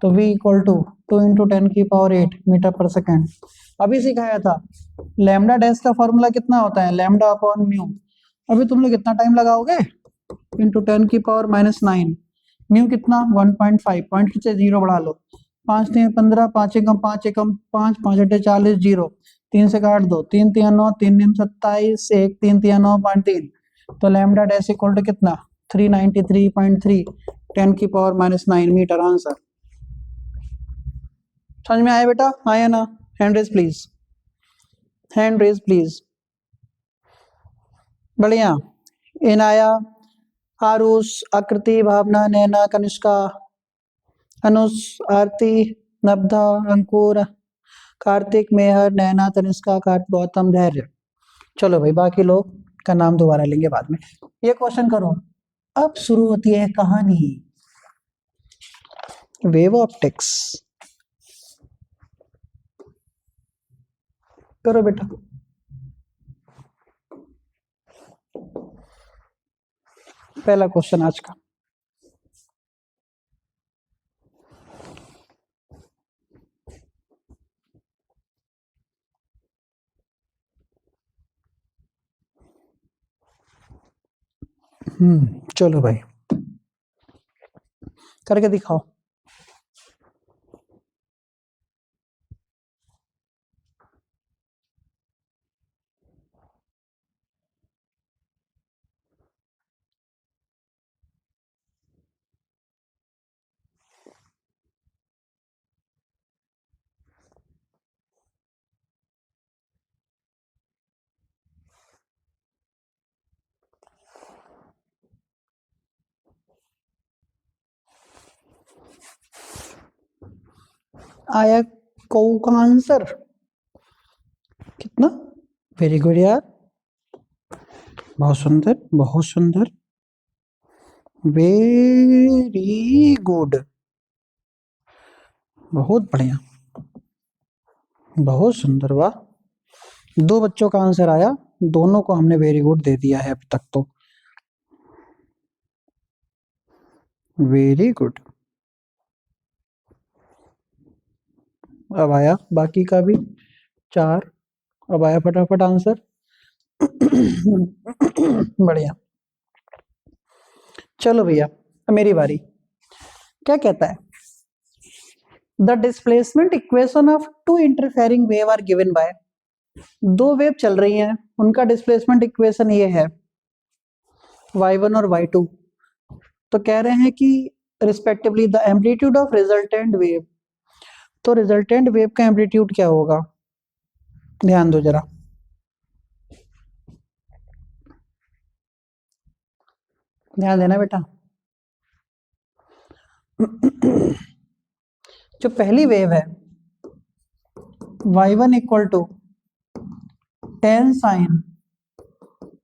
तो v इक्वल टू 2 × 10⁸ मीटर पर सेकेंड। अभी सिखाया था लैम्डा डैश का फॉर्मूला कितना होता है, λ/μ। अभी तुम लोग कितना टाइम लगाओगे, इंटू 10⁻⁻9, म्यू कितना 1.5, पॉइंट से 0 बढ़ा लो, 5 3 15, 5 एकम 5 एकम 5, 5 8 40, 0, 3 से काट दो, 3 3 9, 3 9 27, 1 3 3 9.3, तो लैम्डा डैश इक्वल टू कितना 393.3 10⁻⁻9 मीटर। आंसर समझ में आया बेटा, आया ना? Hand raise please, hand raise please. बढ़िया। इनाया, आरुष, आकृति, भावना, नैना, कनिष्का, अनुष, आरती, नब्धा, अंकुर, कार्तिक, मेहर, नैना, तनिष्का, कार्तिक, गौतम, धैर्य। चलो भाई बाकी लोग का नाम दोबारा लेंगे बाद में। ये क्वेश्चन करो। अब शुरू होती है कहानी, वेव ऑप्टिक्स। करो बेटा। पहला क्वेश्चन आज का, चलो भाई करके दिखाओ। आया कौ का आंसर कितना, वेरी गुड यार, बहुत सुंदर बहुत सुंदर, वेरी गुड, बहुत बढ़िया, बहुत सुंदर, वाह। 2 बच्चों का आंसर आया, दोनों को हमने वेरी गुड दे दिया है अब तक, तो वेरी गुड। अब आया बाकी का भी 4, अब आया फटाफट आंसर। बढ़िया। चलो भैया मेरी बारी। क्या कहता है, the displacement equation of 2 interfering wave are given by, 2 wave चल रही हैं, उनका डिस्प्लेसमेंट इक्वेशन ये है y1 और y2। तो कह रहे हैं कि respectively the amplitude of resultant wave, तो रिजल्टेंट वेव का एम्पलीट्यूड क्या होगा, ध्यान दो जरा। ध्यान देना बेटा। जो पहली वेव है y1 equal to 10 sin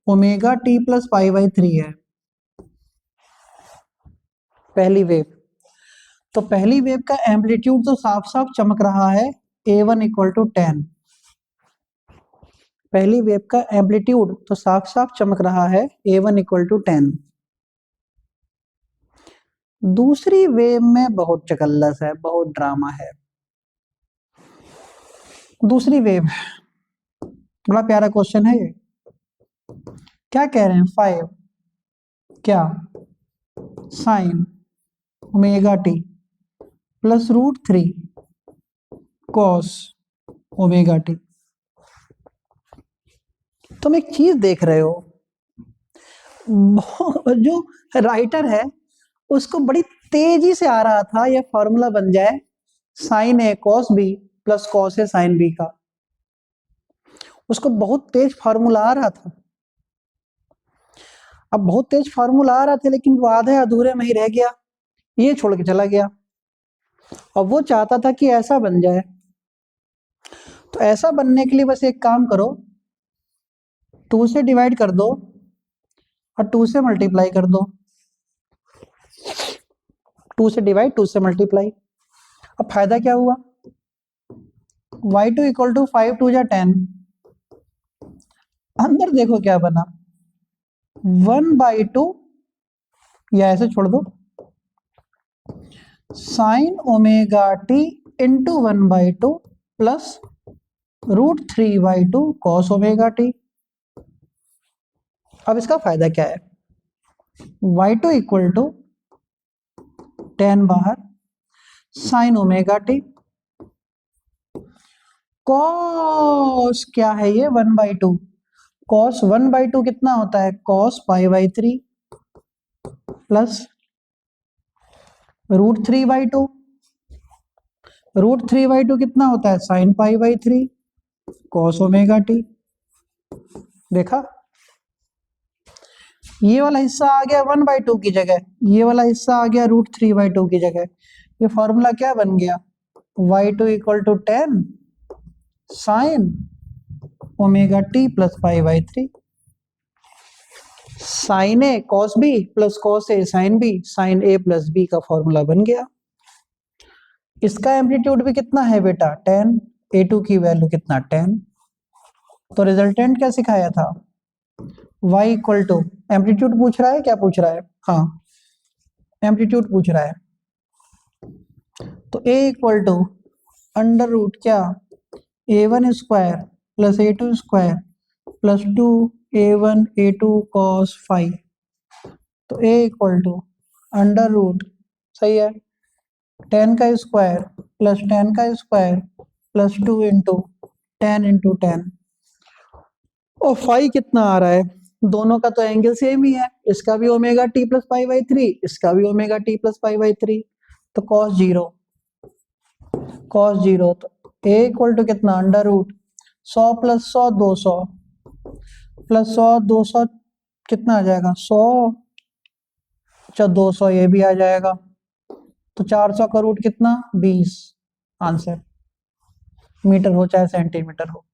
omega t plus π/3 है पहली वेव। तो पहली वेव का एम्पलीट्यूड तो साफ साफ चमक रहा है, a1 इक्वल टू 10, पहली वेव का एम्पलीट्यूड तो साफ साफ चमक रहा है, a1 इक्वल टू 10। दूसरी वेव में बहुत चकल्लस है, बहुत ड्रामा है। दूसरी वेव, बड़ा प्यारा क्वेश्चन है ये। क्या कह रहे हैं, 5 क्या sign omega t plus √3 cos omega T. तुम एक चीज देख रहे हो, जो राइटर है उसको बड़ी तेजी से आ रहा था ये फॉर्मूला बन जाए sign A cos B plus cos A sine B का। उसको बहुत तेज फार्मूला आ रहा था। अब बहुत तेज फार्मूला आ रहा था लेकिन वो आधे अधूरे में ही रह गया, ये छोड़ के चला गया। और वो चाहता था कि ऐसा बन जाए। तो ऐसा बनने के लिए बस एक काम करो, 2 से डिवाइड कर दो और 2 से मल्टीप्लाई कर दो। 2 से डिवाइड, 2 से मल्टीप्लाई। अब फायदा क्या हुआ, y2 इक्वल टू 5 2 जा 10। अंदर देखो क्या बना, 1/2 या ऐसे छोड़ दो, sign omega T into 1/2 plus √3/2 cos omega T. अब इसका फायदा क्या है, y2 इक्वल टू 10 बाहर, साइन ओमेगा टी, कॉस क्या है ये 1/2, कॉस 1/2 कितना होता है, कॉस π/3 प्लस √3/2, √3/2 कितना होता है, साइन π/3 कॉस ओमेगा टी। देखा, ये वाला हिस्सा आ गया 1/2 की जगह, ये वाला हिस्सा आ गया √3/2 की जगह। ये फॉर्मूला क्या बन गया, y2 equal to 10 sine omega t plus π/3, sine A cos B plus cos A sine B, sine A plus B का फॉर्मूला बन गया। इसका एम्पलीट्यूड भी कितना है बेटा 10, a2 की वैल्यू कितना 10। तो रिजल्टेंट क्या सिखाया था, y इक्वल टू, एम्पलीट्यूड पूछ रहा है, क्या पूछ रहा है, हाँ एम्पलीट्यूड पूछ रहा है। तो a equal to under root क्या, a1 square plus a2 square plus 2a1 a2 cos 5। तो a equal to under root, सही है, 10 का स्क्वायर प्लस 10 का स्क्वायर प्लस 2 इंटू 10 इंटू 10। और 5 कितना आ रहा है, दोनों का तो एंगल सेम ही है, इसका भी ओमेगा टी प्लस π/3, इसका भी ओमेगा टी प्लस π/3, तो cos 0, cos 0। तो a इक्वल टू कितना, अंडर रूट 100 प्लस 100 200 प्लस 100 200 कितना आ जाएगा 100, अच्छा 200 ये भी आ जाएगा, तो 400 का रूट कितना 20। आंसर मीटर हो चाहे सेंटीमीटर हो।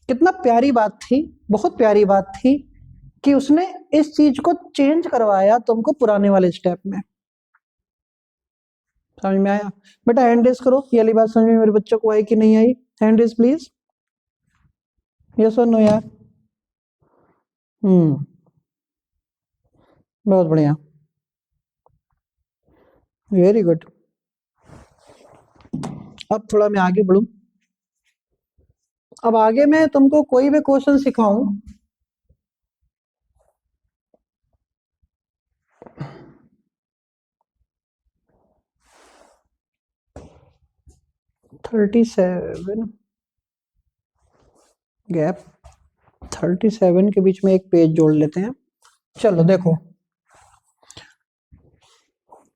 कितना प्यारी बात थी, बहुत प्यारी बात थी कि उसने इस चीज को चेंज करवाया तुमको पुराने वाले स्टेप में। समझ में आया बेटा, हैंड रेस करो, ये वाली बात समझ में मेरे बच्चों को आई कि नहीं आई, हैंड रेस प्लीज, यस और नो यार। बहुत बढ़िया, वेरी गुड। अब थोड़ा मैं आगे बढ़ूं, अब आगे मैं तुमको कोई भी क्वेश्चन सिखाऊं, गैप 37 के बीच में एक पेज जोड़ लेते हैं। चलो देखो,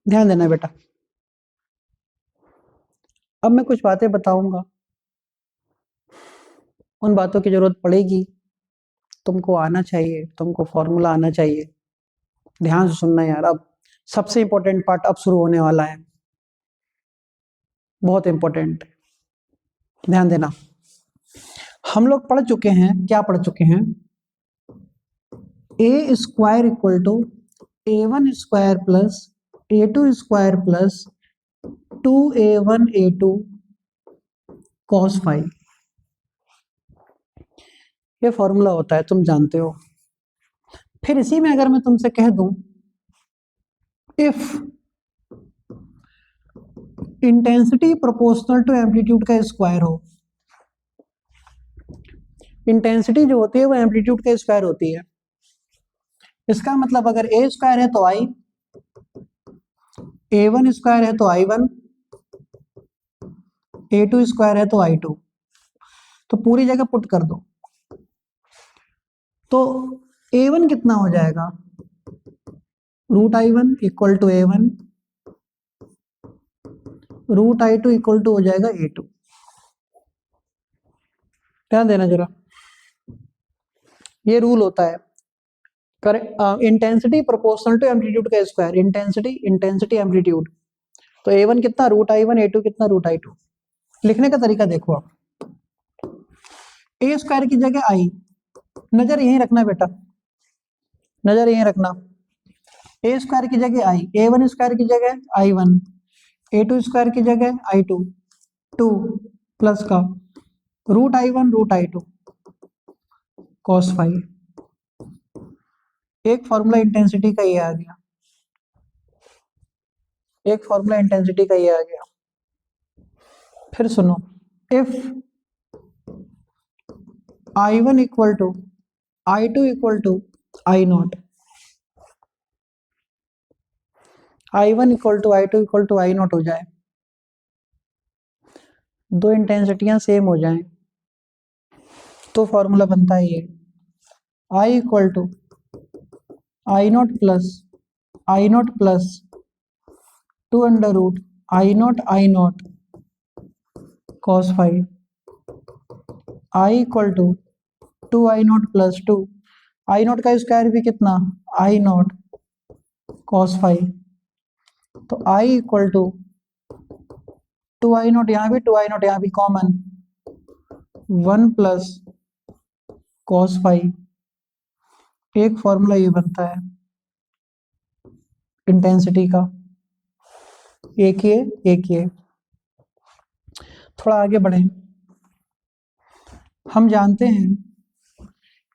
ध्यान देना बेटा, अब मैं कुछ बातें बताऊंगा, उन बातों की जरूरत पड़ेगी, तुमको आना चाहिए, तुमको फॉर्मूला आना चाहिए। ध्यान से सुनना यार, अब सबसे इंपॉर्टेंट पार्ट अब शुरू होने वाला है, बहुत इंपॉर्टेंट, ध्यान देना। हम लोग पढ़ चुके हैं, क्या पढ़ चुके हैं, a square equal to a1 square plus a2 square plus 2a1 a2 cos 5, ये फॉर्मूला होता है, तुम जानते हो। फिर इसी में अगर मैं तुमसे कह दूं, if intensity proportional to amplitude का स्क्वायर हो, इंटेंसिटी जो होती है वो एम्पलीट्यूड का स्क्वायर होती है, इसका मतलब अगर a स्क्वायर है तो i, a1 स्क्वायर है तो i1, a2 स्क्वायर है तो i2, तो पूरी जगह पुट कर दो। तो a1 कितना हो जाएगा, √i1 equal to a1 root I two equal to हो जाएगा A2। ध्यान देना जरा, ये रूल होता है। इंटेंसिटी प्रोपोर्शनल टू एम्पलीट्यूड का स्क्वायर, इंटेंसिटी एम्पलीट्यूड। तो A1 कितना रूट I1, A2 कितना रूट I2। लिखने का तरीका देखो आप, ए स्क्वायर की जगह आई, नजर यहीं रखना बेटा, नजर यहीं रखना। ए स्क्वायर की जगह आई, A1 स्क्वायर की जगह I1, A2 स्क्वायर की जगह I2, 2 प्लस का root I1 root I2 cos phi. एक फॉर्मूला इंटेंसिटी का ये आ गया, एक फॉर्मूला इंटेंसिटी का ये आ गया। फिर सुनो, if I1 equal to I2 equal to I0, I1 equal to I2 equal to I0 हो जाए, दो इंटेंसिटियां सेम हो जाएं, तो फॉर्मूला बनता है ये I equal to I0 plus 2 under root I0 cos phi. I equal to 2I0 plus 2, I0 का स्क्वायर भी कितना I0 cos फाई। तो I इक्वल टू 2I0, यहाँ भी 2I0, यहाँ भी कॉमन 1 प्लस cos फाई। एक फॉर्मूला ये बनता है इंटेंसिटी का। एक ये थोड़ा आगे बढ़े, हम जानते हैं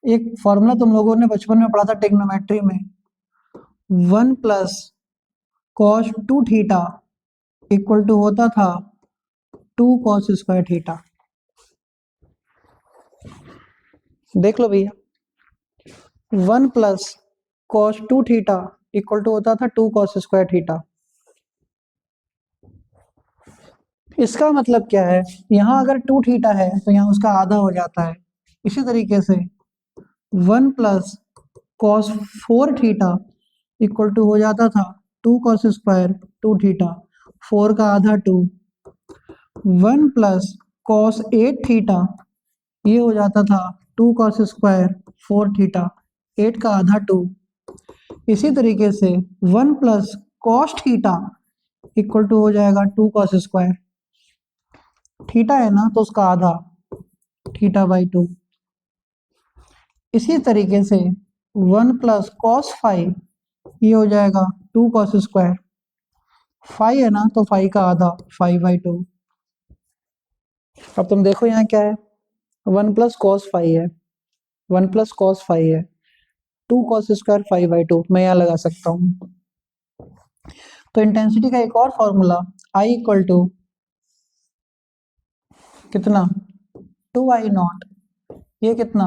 एक फॉर्मूला तुम लोगों ने बचपन में पढ़ा था ट्रिग्नोमेट्री में, 1 plus cos 2 theta equal to होता था 2 cos स्क्वायर थीटा। देख लो भैया, 1 plus cos 2 theta equal to होता था 2 cos स्क्वायर थीटा। इसका मतलब क्या है, यहाँ अगर 2 थीटा है तो यहाँ उसका आधा हो जाता है। इसी तरीके से 1 plus cos 4 theta equal to हो जाता था 2 cos स्क्वायर 2 थीटा, 4 का आधा 2। 1 प्लस cos 8 थीटा ये हो जाता था 2 cos स्क्वायर 4 थीटा, 8 का आधा 2। इसी तरीके से 1 plus cos theta equal to हो जाएगा 2 cos स्क्वायर, थीटा है ना तो उसका आधा थीटा बाई 2। इसी तरीके से 1 प्लस cos फाई ये हो जाएगा 2 cos स्क्वायर, फाई है ना तो फाई का आधा 5 बाई 2। अब तुम देखो यहाँ क्या है, 1 प्लस cos फाई है, 1 प्लस cos फाई है, 2 cos स्क्वायर 5 बाई 2 मैं यहाँ लगा सकता हूँ। तो इंटेंसिटी का एक और फॉर्मूला I इक्वल टू कितना 2I0, ये कितना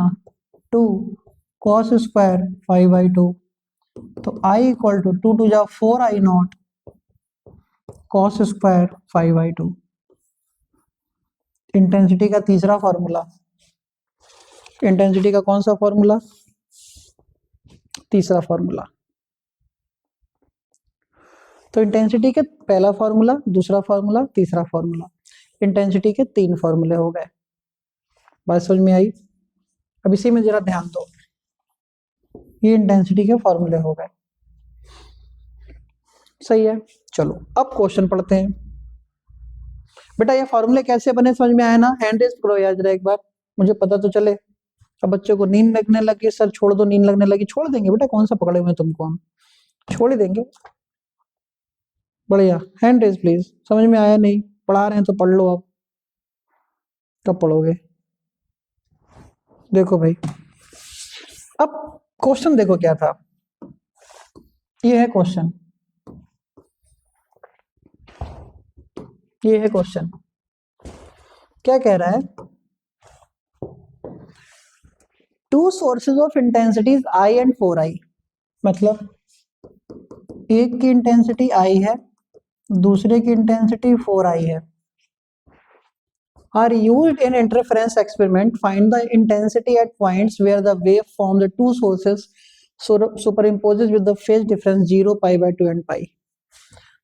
2 cos स्क्वायर 5 बाई 2। तो I इक्वल टू 2 जा 4I0 cos square 5 by 2। Intensity का तीसरा फॉर्मूला, इंटेंसिटी का कौन सा फॉर्मूला, तीसरा फॉर्मूला। तो इंटेंसिटी के पहला फॉर्मूला, दूसरा फॉर्मूला, तीसरा फॉर्मूला, इंटेंसिटी के 3 फॉर्मूले हो गए। बात समझ में आई? अब इसी में जरा ध्यान दो, ये इंटेंसिटी के फॉर्मूले हो गए। सही है, चलो अब क्वेश्चन पढ़ते हैं। बेटा ये फॉर्मूले कैसे बने समझ में आया ना? हैंड रेज करो यार जरा एक बार, मुझे पता तो चले। अब बच्चों को नींद लगने लगी, सर छोड़ दो, नींद लगने लगी, छोड़ देंगे बेटा, कौन सा पकड़े हुए तुमको, हम छोड़ ही देंगे। बढ़िया, हैंड रेज प्लीज। समझ में आया नहीं? पढ़ा रहे हैं तो पढ़ लो, आप कब पढ़ोगे? देखो भाई, अब क्वेश्चन देखो क्या था, ये है क्वेश्चन, ये है क्वेश्चन। क्या कह रहा है? Two sources of intensities I and 4I, मतलब एक की इंटेंसिटी I है, दूसरे की इंटेंसिटी 4I है, are used in interference experiment. Find the intensity at points where the wave from the two sources superimposes with the phase difference 0, pi by 2 and pi।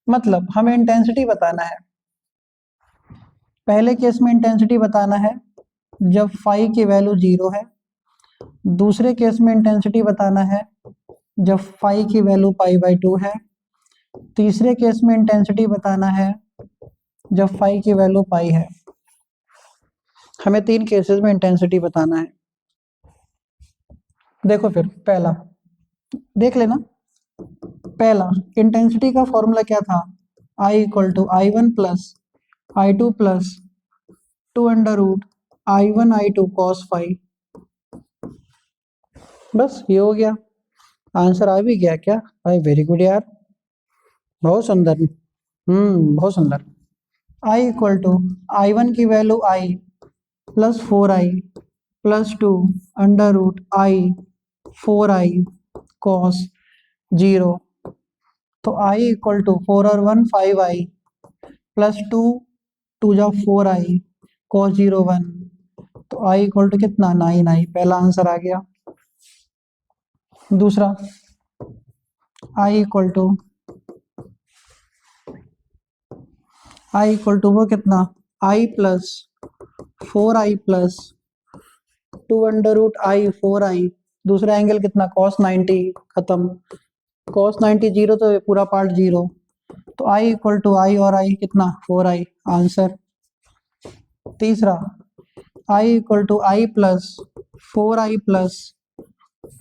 मतलब हमें intensity बताना है पहले case में इंटेंसिटी बताना है जब फाई की वैल्यू 0 है, दूसरे केस में इंटेंसिटी बताना है जब फाई की वैल्यू π/2 है, तीसरे केस में इंटेंसिटी बताना है जब फाई की वैल्यू पाई है। हमें 3 केसेस में इंटेंसिटी बताना है। देखो फिर पहला देख लेना। पहला इंटेंसिटी का फॉर्मूला क्या था, I = I1 + I2 + 2√I1 I2 cos phi। बस ये हो गया, आंसर आ भी गया क्या भाई, वेरी गुड यार, बहुत सुंदर। बहुत सुंदर। I = I1 की value I + 4I + 2 √I 4I cos 0। तो I = 4 और 1 5I + 2 2 जा 4I cos 0 1। तो I = कितना 9I, पहला आंसर आ गया। दूसरा I = वो कितना I + 4I + 2 √I 4I, दूसरा एंगल कितना cos 90, खत्म, cos 90 0 तो पूरा पार्ट 0। तो I = I और I कितना 4I, आंसर। तीसरा I = I + 4I +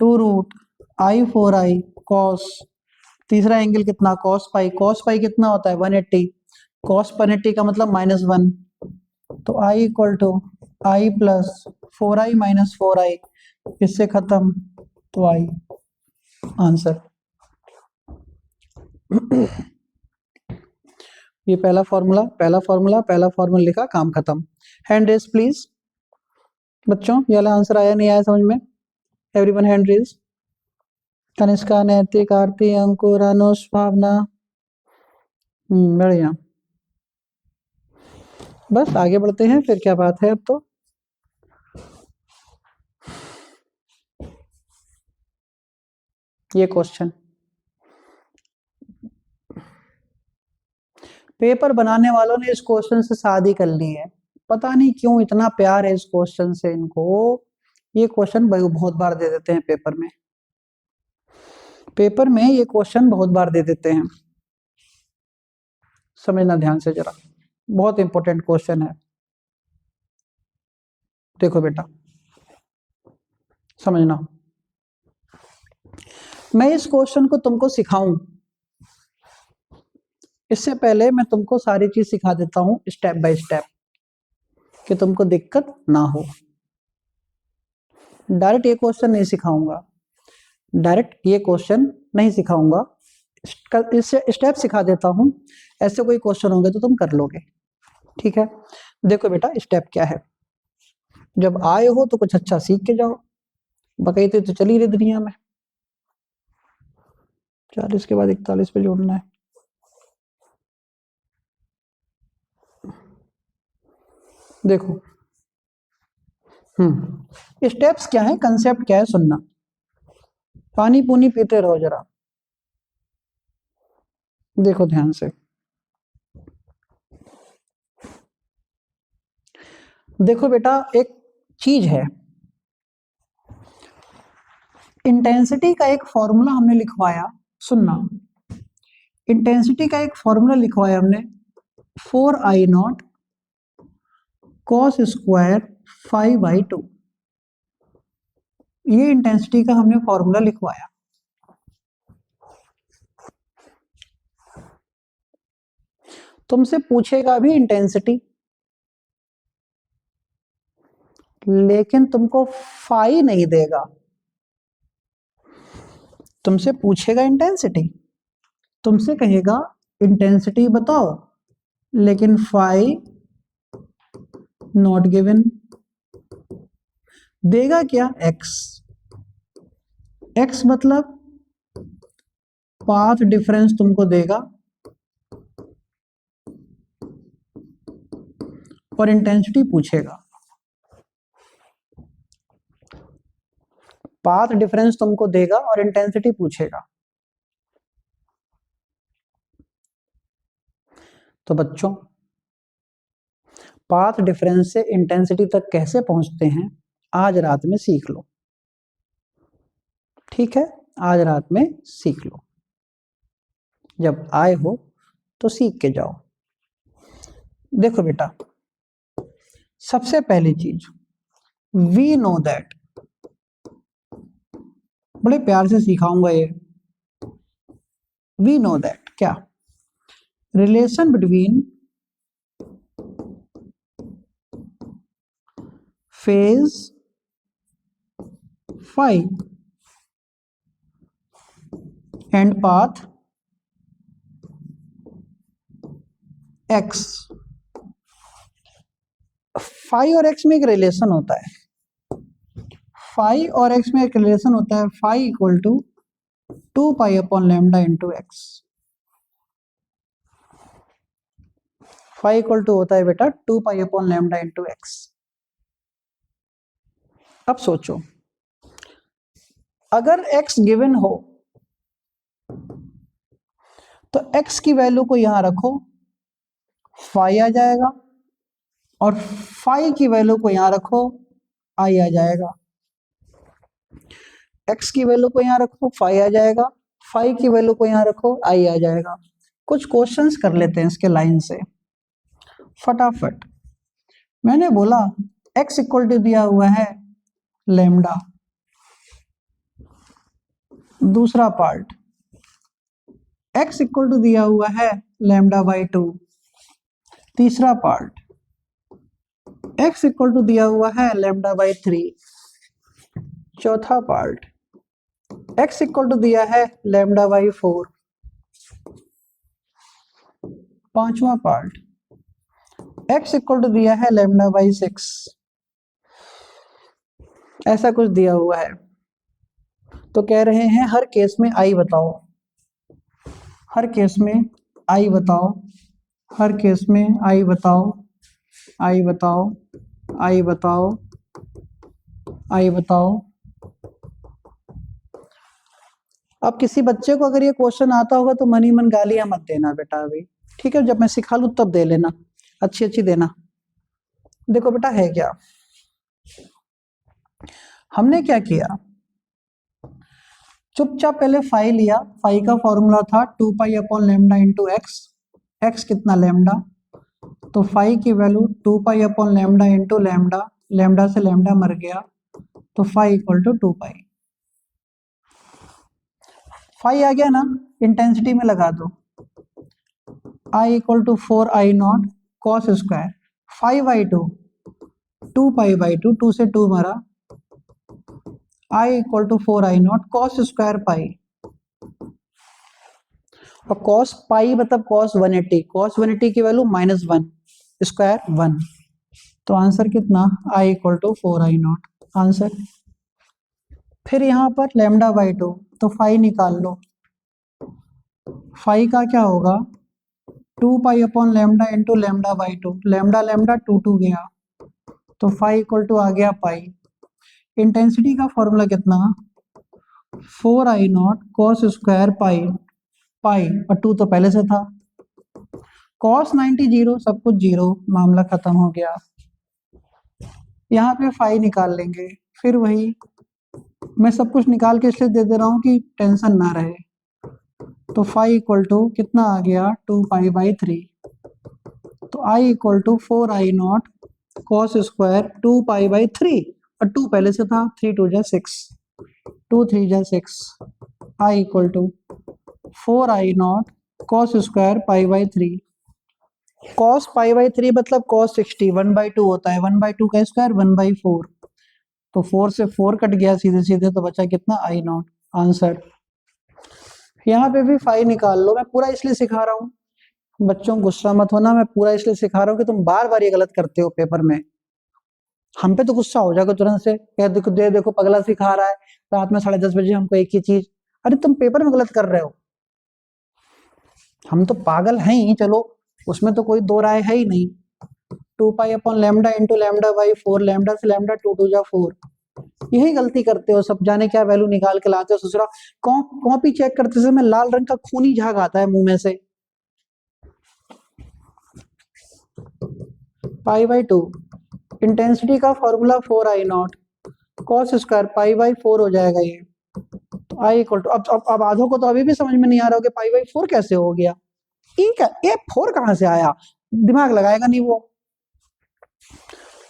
2√I 4I cos, तीसरा एंगल कितना cos पाई, cos पाई कितना होता है 180, cos 180 का मतलब -1। तो I = I + 4I - 4I, इससे खत्म, तो I आंसर। ये पहला फॉर्मूला लिखा, काम खत्म। हैंड रेस प्लीज बच्चों, ये वाला आंसर आया नहीं आया समझ में, एवरीवन हैंड रेस। कनिष्का, नैतिक, आरती, अंकुर, अनुष, भावना, बढ़िया। बस आगे बढ़ते हैं, फिर क्या बात है अब तो। ये क्वेश्चन पेपर बनाने वालों ने इस क्वेश्चन से शादी कर ली है, पता नहीं क्यों इतना प्यार है इस क्वेश्चन से इनको। ये क्वेश्चन बहुत बार दे देते हैं पेपर में, ये क्वेश्चन बहुत बार दे देते हैं, समझना ध्यान से जरा, बहुत इंपॉर्टेंट क्वेश्चन है। देखो बेटा समझना, मैं इस क्वेश्चन को तुमको सिखाऊं इससे पहले मैं तुमको सारी चीज सिखा देता हूं स्टेप बाय स्टेप, कि तुमको दिक्कत ना हो। डायरेक्ट ये क्वेश्चन नहीं सिखाऊंगा, इससे स्टेप सिखा देता हूं, ऐसे कोई क्वेश्चन होंगे तो तुम कर लोगे, ठीक है। देखो बेटा स्टेप क्या है, जब आए हो तो कुछ अच्छा सीख के जाओ, बकैते तो चली रही दुनिया में। 40 के बाद 41 पे जोड़ना है। देखो स्टेप्स क्या है, कंसेप्ट क्या है, सुनना, पानी पूनी पीते रहो जरा, देखो ध्यान से। देखो बेटा एक चीज है, इंटेंसिटी का एक फॉर्मूला हमने लिखवाया, सुनना, इंटेंसिटी का एक फॉर्मूला लिखवाया हमने 4I0 cos स्क्वायर 5/2, ये इंटेंसिटी का हमने फॉर्मूला लिखवाया। तुमसे पूछेगा भी इंटेंसिटी, लेकिन तुमको फाई नहीं देगा, तुमसे पूछेगा इंटेंसिटी, तुमसे कहेगा इंटेंसिटी बताओ, लेकिन फाई नॉट गिवन, देगा क्या एक्स, एक्स मतलब पाथ डिफरेंस तुमको देगा, और इंटेंसिटी पूछेगा, पाथ डिफरेंस तुमको देगा और इंटेंसिटी पूछेगा। तो बच्चों पाथ डिफरेंस से इंटेंसिटी तक कैसे पहुंचते हैं आज रात में सीख लो। ठीक है, आज रात में सीख लो, जब आए हो तो सीख के जाओ। देखो बेटा, सबसे पहली चीज, वी नो दैट, बड़े प्यार से सिखाऊंगा ये। वी नो दैट क्या? Relation between phase phi and path X. Phi और एक्स में एक रिलेशन होता है, फाई और एक्स में एक रिलेशन होता है, phi equal to 2 pi upon lambda into X. Phi equal to होता है बेटा 2 pi upon lambda into X. अब सोचो, अगर x गिवन हो तो x की वैल्यू को यहां रखो, फाई आ जाएगा, और फाई की वैल्यू को यहां रखो, आई आ जाएगा। x की वैल्यू को यहां रखो, फाई आ जाएगा, फाई की वैल्यू को यहां रखो, आई आ जाएगा। कुछ क्वेश्चंस कर लेते हैं इसके लाइन से फटाफट। मैंने बोला x इक्वल टू दिया हुआ है लैम्डा, दूसरा पार्ट x इक्वल टू दिया हुआ है लैम्डा बाई 2, तीसरा पार्ट x इक्वल टू दिया हुआ है लैम्डा बाई 3, चौथा पार्ट x इक्वल टू दिया है लैम्डा बाई 4, पांचवा पार्ट x इक्वल टू दिया है लैम्डा बाई 6। ऐसा कुछ दिया हुआ है, तो कह रहे हैं हर केस में आई बताओ, हर केस में आई बताओ, हर केस में आई बताओ, आई बताओ, आई बताओ, आई बताओ। अब किसी बच्चे को अगर ये क्वेश्चन आता होगा तो मन ही मन गालियां मत देना बेटा अभी, ठीक है? जब मैं सिखा लूं तब दे लेना, अच्छी अच्छी देना। देखो बेटा है क्या, हमने क्या किया, चुपचाप पहले फाई लिया, फाई का फॉर्मूला था 2 pi upon lambda into x, x कितना लैम्डा, तो फाई की value 2 pi upon lambda into lambda, lambda से लैम्डा मर गया, तो phi equal to 2 pi. Phi आ गया ना, इंटेंसिटी में लगा दो, I equal to 4 I naught cos square 5/2, 2 pi by 2, 2 से 2 मरा, I equal to 4 I naught cos square pi, और कॉस पाई मतलब कॉस 180, कॉस 180 की वैल्यू -1 स्क्वायर 1, तो आंसर कितना, I equal to 4 I naught answer. फिर यहाँ पर लैम्डा बाई 2, तो फाई निकाल लो, फाई का क्या होगा 2 pi upon lambda into lambda by 2, lambda lambda 2 गया, तो फाई इक्वल टू आ गया पाई। इंटेंसिटी का फॉर्मूला कितना 4 आई नॉट कॉस स्क्वायर पाई, पाई और 2 तो पहले से था, कॉस 90 जीरो, सब कुछ जीरो, मामला खत्म हो गया। यहाँ पे फाई निकाल लेंगे, फिर वही मैं सब कुछ निकाल के इसलिए दे दे रहा हूँ कि टेंशन ना रहे, तो फाई इक्वल टू कितना आ गया 2 पाई बाई 3, तो I equal to 4 I naught cos square 2 pi by 3, और 2 पहले से था, 3 2 जा 6, 2 3 जा 6, I equal to 4 I naught cos square pi by 3, cos pi by 3 मतलब कॉस 60 1/2 होता है, 1/2 का स्क्वायर 1/4, तो 4 से 4 कट गया सीधे सीधे, तो बचा कितना आई नॉट आंसर। यहाँ पे भी फाई निकाल लो, मैं पूरा इसलिए सिखा रहा हूँ, बच्चों गुस्सा मत होना, मैं पूरा इसलिए सिखा रहा हूँ कि तुम बार बार ये गलत करते हो पेपर में, हम पे तो गुस्सा हो जाएगा तुरंत से, कह देखो दे देखो पगला सिखा रहा है रात में 10:30 बजे हमको एक ही चीज, अरे तुम पेपर में गलत कर रहे हो, हम तो पागल हैं ही, चलो उसमें तो कोई दो राय है ही नहीं। 2 pi upon lambda into lambda by 4, lambda से लैम्डा 2 2 जा 4, यही गलती करते हो सब, जाने क्या वैल्यू निकाल के लाते हो। दूसरा कॉपी चेक करते समय लाल रंग का खूनी झाग आता है मुंह में से, पाई बाई 2, इंटेंसिटी का formula 4I0 cos square pi by 4 हो जाएगा ये। तो आई इक्वल टू, अब आधों को तो अभी भी समझ में नहीं आ रहा हो कि पाई बाई 4 कैसे हो गया, ये 4 कहां से आया, दिमाग लगाएगा नहीं वो।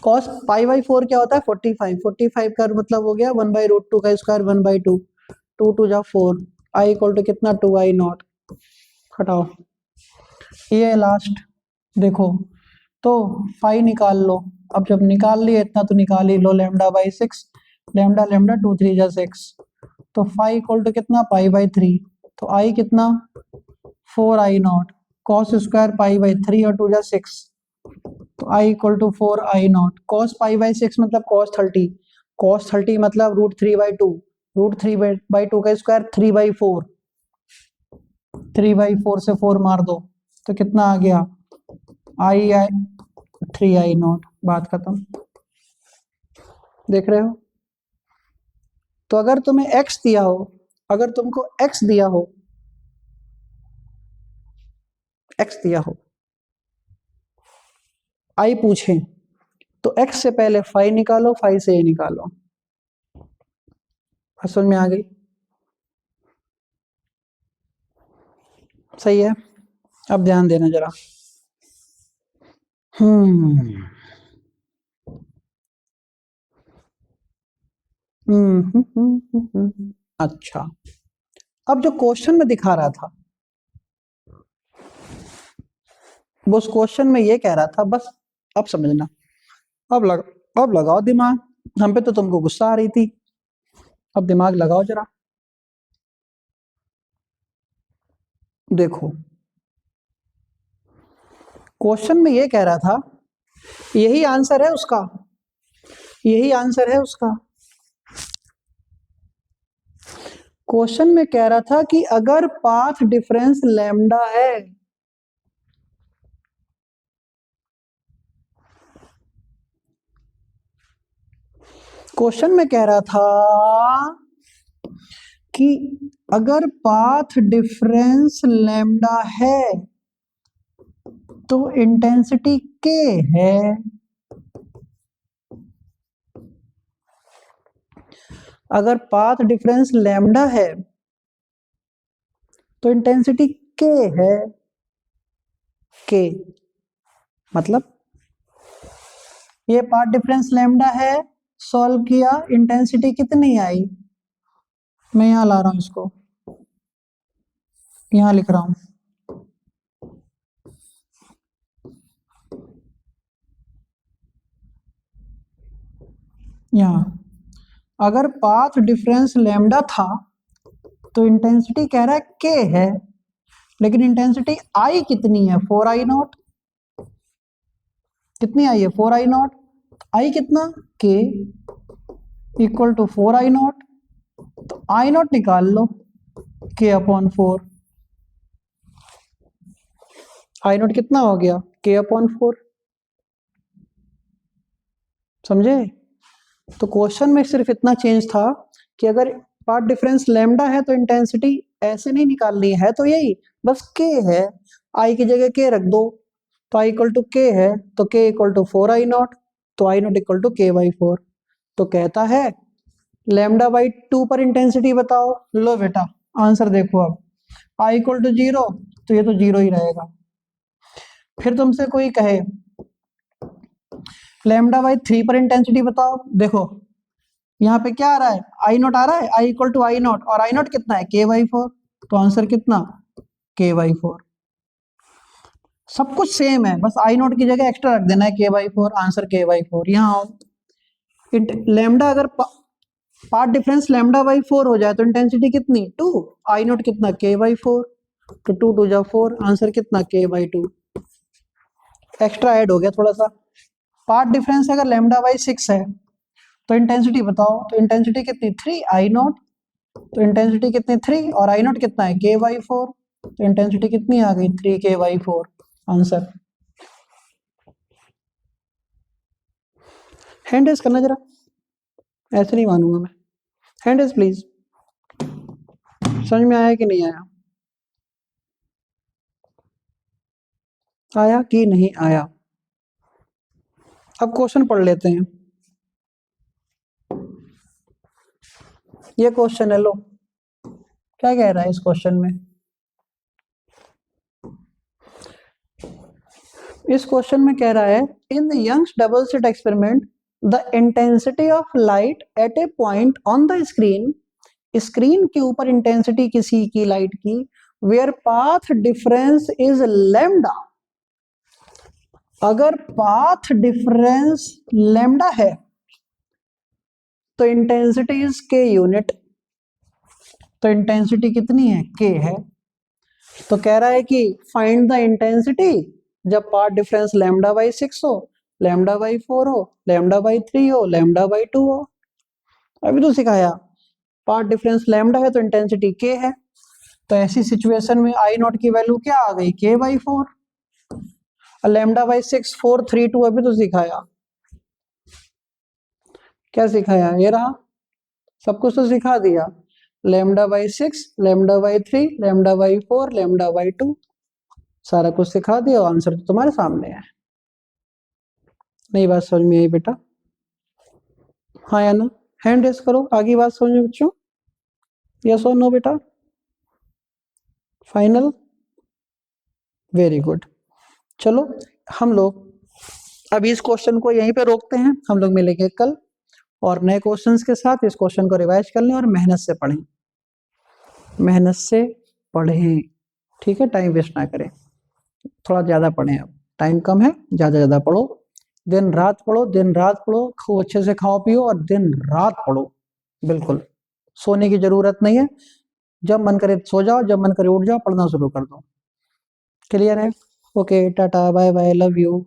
कॉस पाई बाई 4 क्या होता है 45, 45 का मतलब हो गया 1/√2 का स्क्वायर 1/2, 2 2 जा 4, आई इक्वल टू कितना 2I0, हटाओ ये लास्ट देखो, तो फाई निकाल लो। अब जब निकाल लिया इतना तो निकाल ही लो, लैम्डा बाई 6, लैम्डा लैम्डा 2 3 जा 6, तो फाई इक्वल टू कितना पाई बाई 3, तो आई कितना 4I0, cos square pi by 3 और 2 जा 6, तो I equal to 4I0, cos pi by 6 मतलब कॉस 30, कॉस 30 मतलब √3/2, √3/2 का स्क्वायर 3/4, 3/4 से 4 मार दो तो कितना आ गया आई 3I0, बात खत्म। देख रहे हो, तो अगर तुम्हें x दिया हो, अगर तुमको x दिया हो, x दिया हो, i पूछे तो x से पहले फाई निकालो, फाई से a निकालो। समझ में आ गई? सही है। अब ध्यान देना जरा। अच्छा, अब जो क्वेश्चन में दिखा रहा था वो उस क्वेश्चन में ये कह रहा था, बस अब समझना, अब लगाओ दिमाग, हम पे तो तुमको गुस्सा आ रही थी, अब दिमाग लगाओ जरा। देखो क्वेश्चन में ये कह रहा था, यही आंसर है उसका, यही आंसर है उसका। क्वेश्चन में कह रहा था कि अगर पाथ डिफरेंस लैम्डा है, क्वेश्चन में कह रहा था कि अगर पाथ डिफरेंस लैम्डा है तो इंटेंसिटी के है। अगर पाथ डिफरेंस लैम्डा है तो इंटेंसिटी के है। के मतलब ये पाथ डिफरेंस लैम्डा है, सॉल्व किया, इंटेंसिटी कितनी आई, मैं यहां ला रहा हूं इसको, यहां लिख रहा हूं, यहां अगर पाथ डिफरेंस लैम्डा था तो इंटेंसिटी कह रहा है के है, लेकिन इंटेंसिटी आई कितनी है 4I0, कितनी आई है 4I0, आई कितना के इक्वल टू 4I0, तो I0 निकाल लो k/4, I0 कितना हो गया k/4, समझे? तो क्वेश्चन में सिर्फ इतना चेंज था कि अगर पाथ डिफरेंस लैम्डा है तो इंटेंसिटी ऐसे नहीं निकालनी है, तो यही बस के है, आई की जगह के रख दो, तो आई इक्वल टू के है, तो के इक्वल टू 4I0, तो I0 इक्वल टू k/4। तो कहता है लैम्डा बाई 2 पर इंटेंसिटी बताओ, लो बेटा आंसर देखो, अब आई इक्वल टू 0 तो ये तो 0 ही रहेगा। फिर तुमसे कोई कहे लैम्डा बाई 3 पर इंटेंसिटी बताओ, देखो यहाँ पे क्या आ रहा है I0 आ रहा है, I इक्वल टू I0, और I0 कितना है k/4, तो आंसर कितना k/4। सब कुछ सेम है, बस I0 की जगह एक्स्ट्रा रख देना है k/4, आंसर k/4। यहाँ लैम्डा अगर पाथ डिफरेंस लैम्डा बाई 4 हो जाए तो इंटेंसिटी कितनी 2, I0 कितना k/4, तो 2 2 जा 4, आंसर कितना k/2, एक्स्ट्रा ऐड हो गया थोड़ा सा। पाथ डिफरेंस अगर लैम्डा बाई 6 है तो इंटेंसिटी बताओ, तो इंटेंसिटी कितनी 3I0, तो इंटेंसिटी कितनी 3 और I0 कितना है k/4, तो इंटेंसिटी कितनी आ गई 3k/4, आंसर। हैंड रेज करना जरा, ऐसे नहीं मानूंगा मैं, हैंड रेज प्लीज। समझ में आया कि नहीं आया, आया कि नहीं आया? अब क्वेश्चन पढ़ लेते हैं। ये क्वेश्चन है, लो क्या कह रहा है इस क्वेश्चन में। इस क्वेश्चन में कह रहा है in the Young's double slit experiment the intensity of light at a point on the screen, screen के ऊपर इंटेंसिटी किसी की लाइट की, where path difference is lambda. अगर पाथ डिफरेंस लैम्डा है तो इंटेंसिटी इज के यूनिट। तो intensity कितनी है, के है। तो कह रहा है कि फाइंड द इंटेंसिटी जब पाथ डिफरेंस लैम्डा बाई 6 हो, लैम्डा बाई 4 हो, लैम्डा बाई 3 हो, लैम्डा बाई 2 हो। अभी तो सिखाया पाथ डिफरेंस लैम्डा है तो इंटेंसिटी के है। तो ऐसी सिचुएशन में आई नॉट की वैल्यू क्या आ गई, के बाई 4। लैम्डा बाई 6 4 3 2 अभी तो सिखाया, क्या सिखाया, ये रहा, सब कुछ तो सिखा दिया। Lambda by 6, lambda by 3, lambda by 4, lambda by 2, सारा कुछ सिखा दिया। आंसर तो तुम्हारे सामने है। नई बात समझ में आई बेटा? हाँ या ना? हैंड रेस करो, आगे बात समझ में बच्चों? यस और नो बेटा? Final, very good. चलो हम लोग अभी इस क्वेश्चन को यहीं पे रोकते हैं, हम लोग मिलेंगे कल और नए क्वेश्चंस के साथ। इस क्वेश्चन को रिवाइज कर लें और मेहनत से पढ़ें, मेहनत से पढ़ें, ठीक है? टाइम वेस्ट ना करें, थोड़ा ज़्यादा पढ़ें, अब टाइम कम है, ज़्यादा पढ़ो, दिन रात पढ़ो, दिन रात पढ़ो, खूब अच्छे से खाओ पियो और दिन रात पढ़ो, बिल्कुल सोने की ज़रूरत नहीं है। जब मन करे सो जाओ, जब मन करे उठ जाओ, पढ़ना शुरू कर दो। क्लियर है? Okay, tata, bye bye, love you.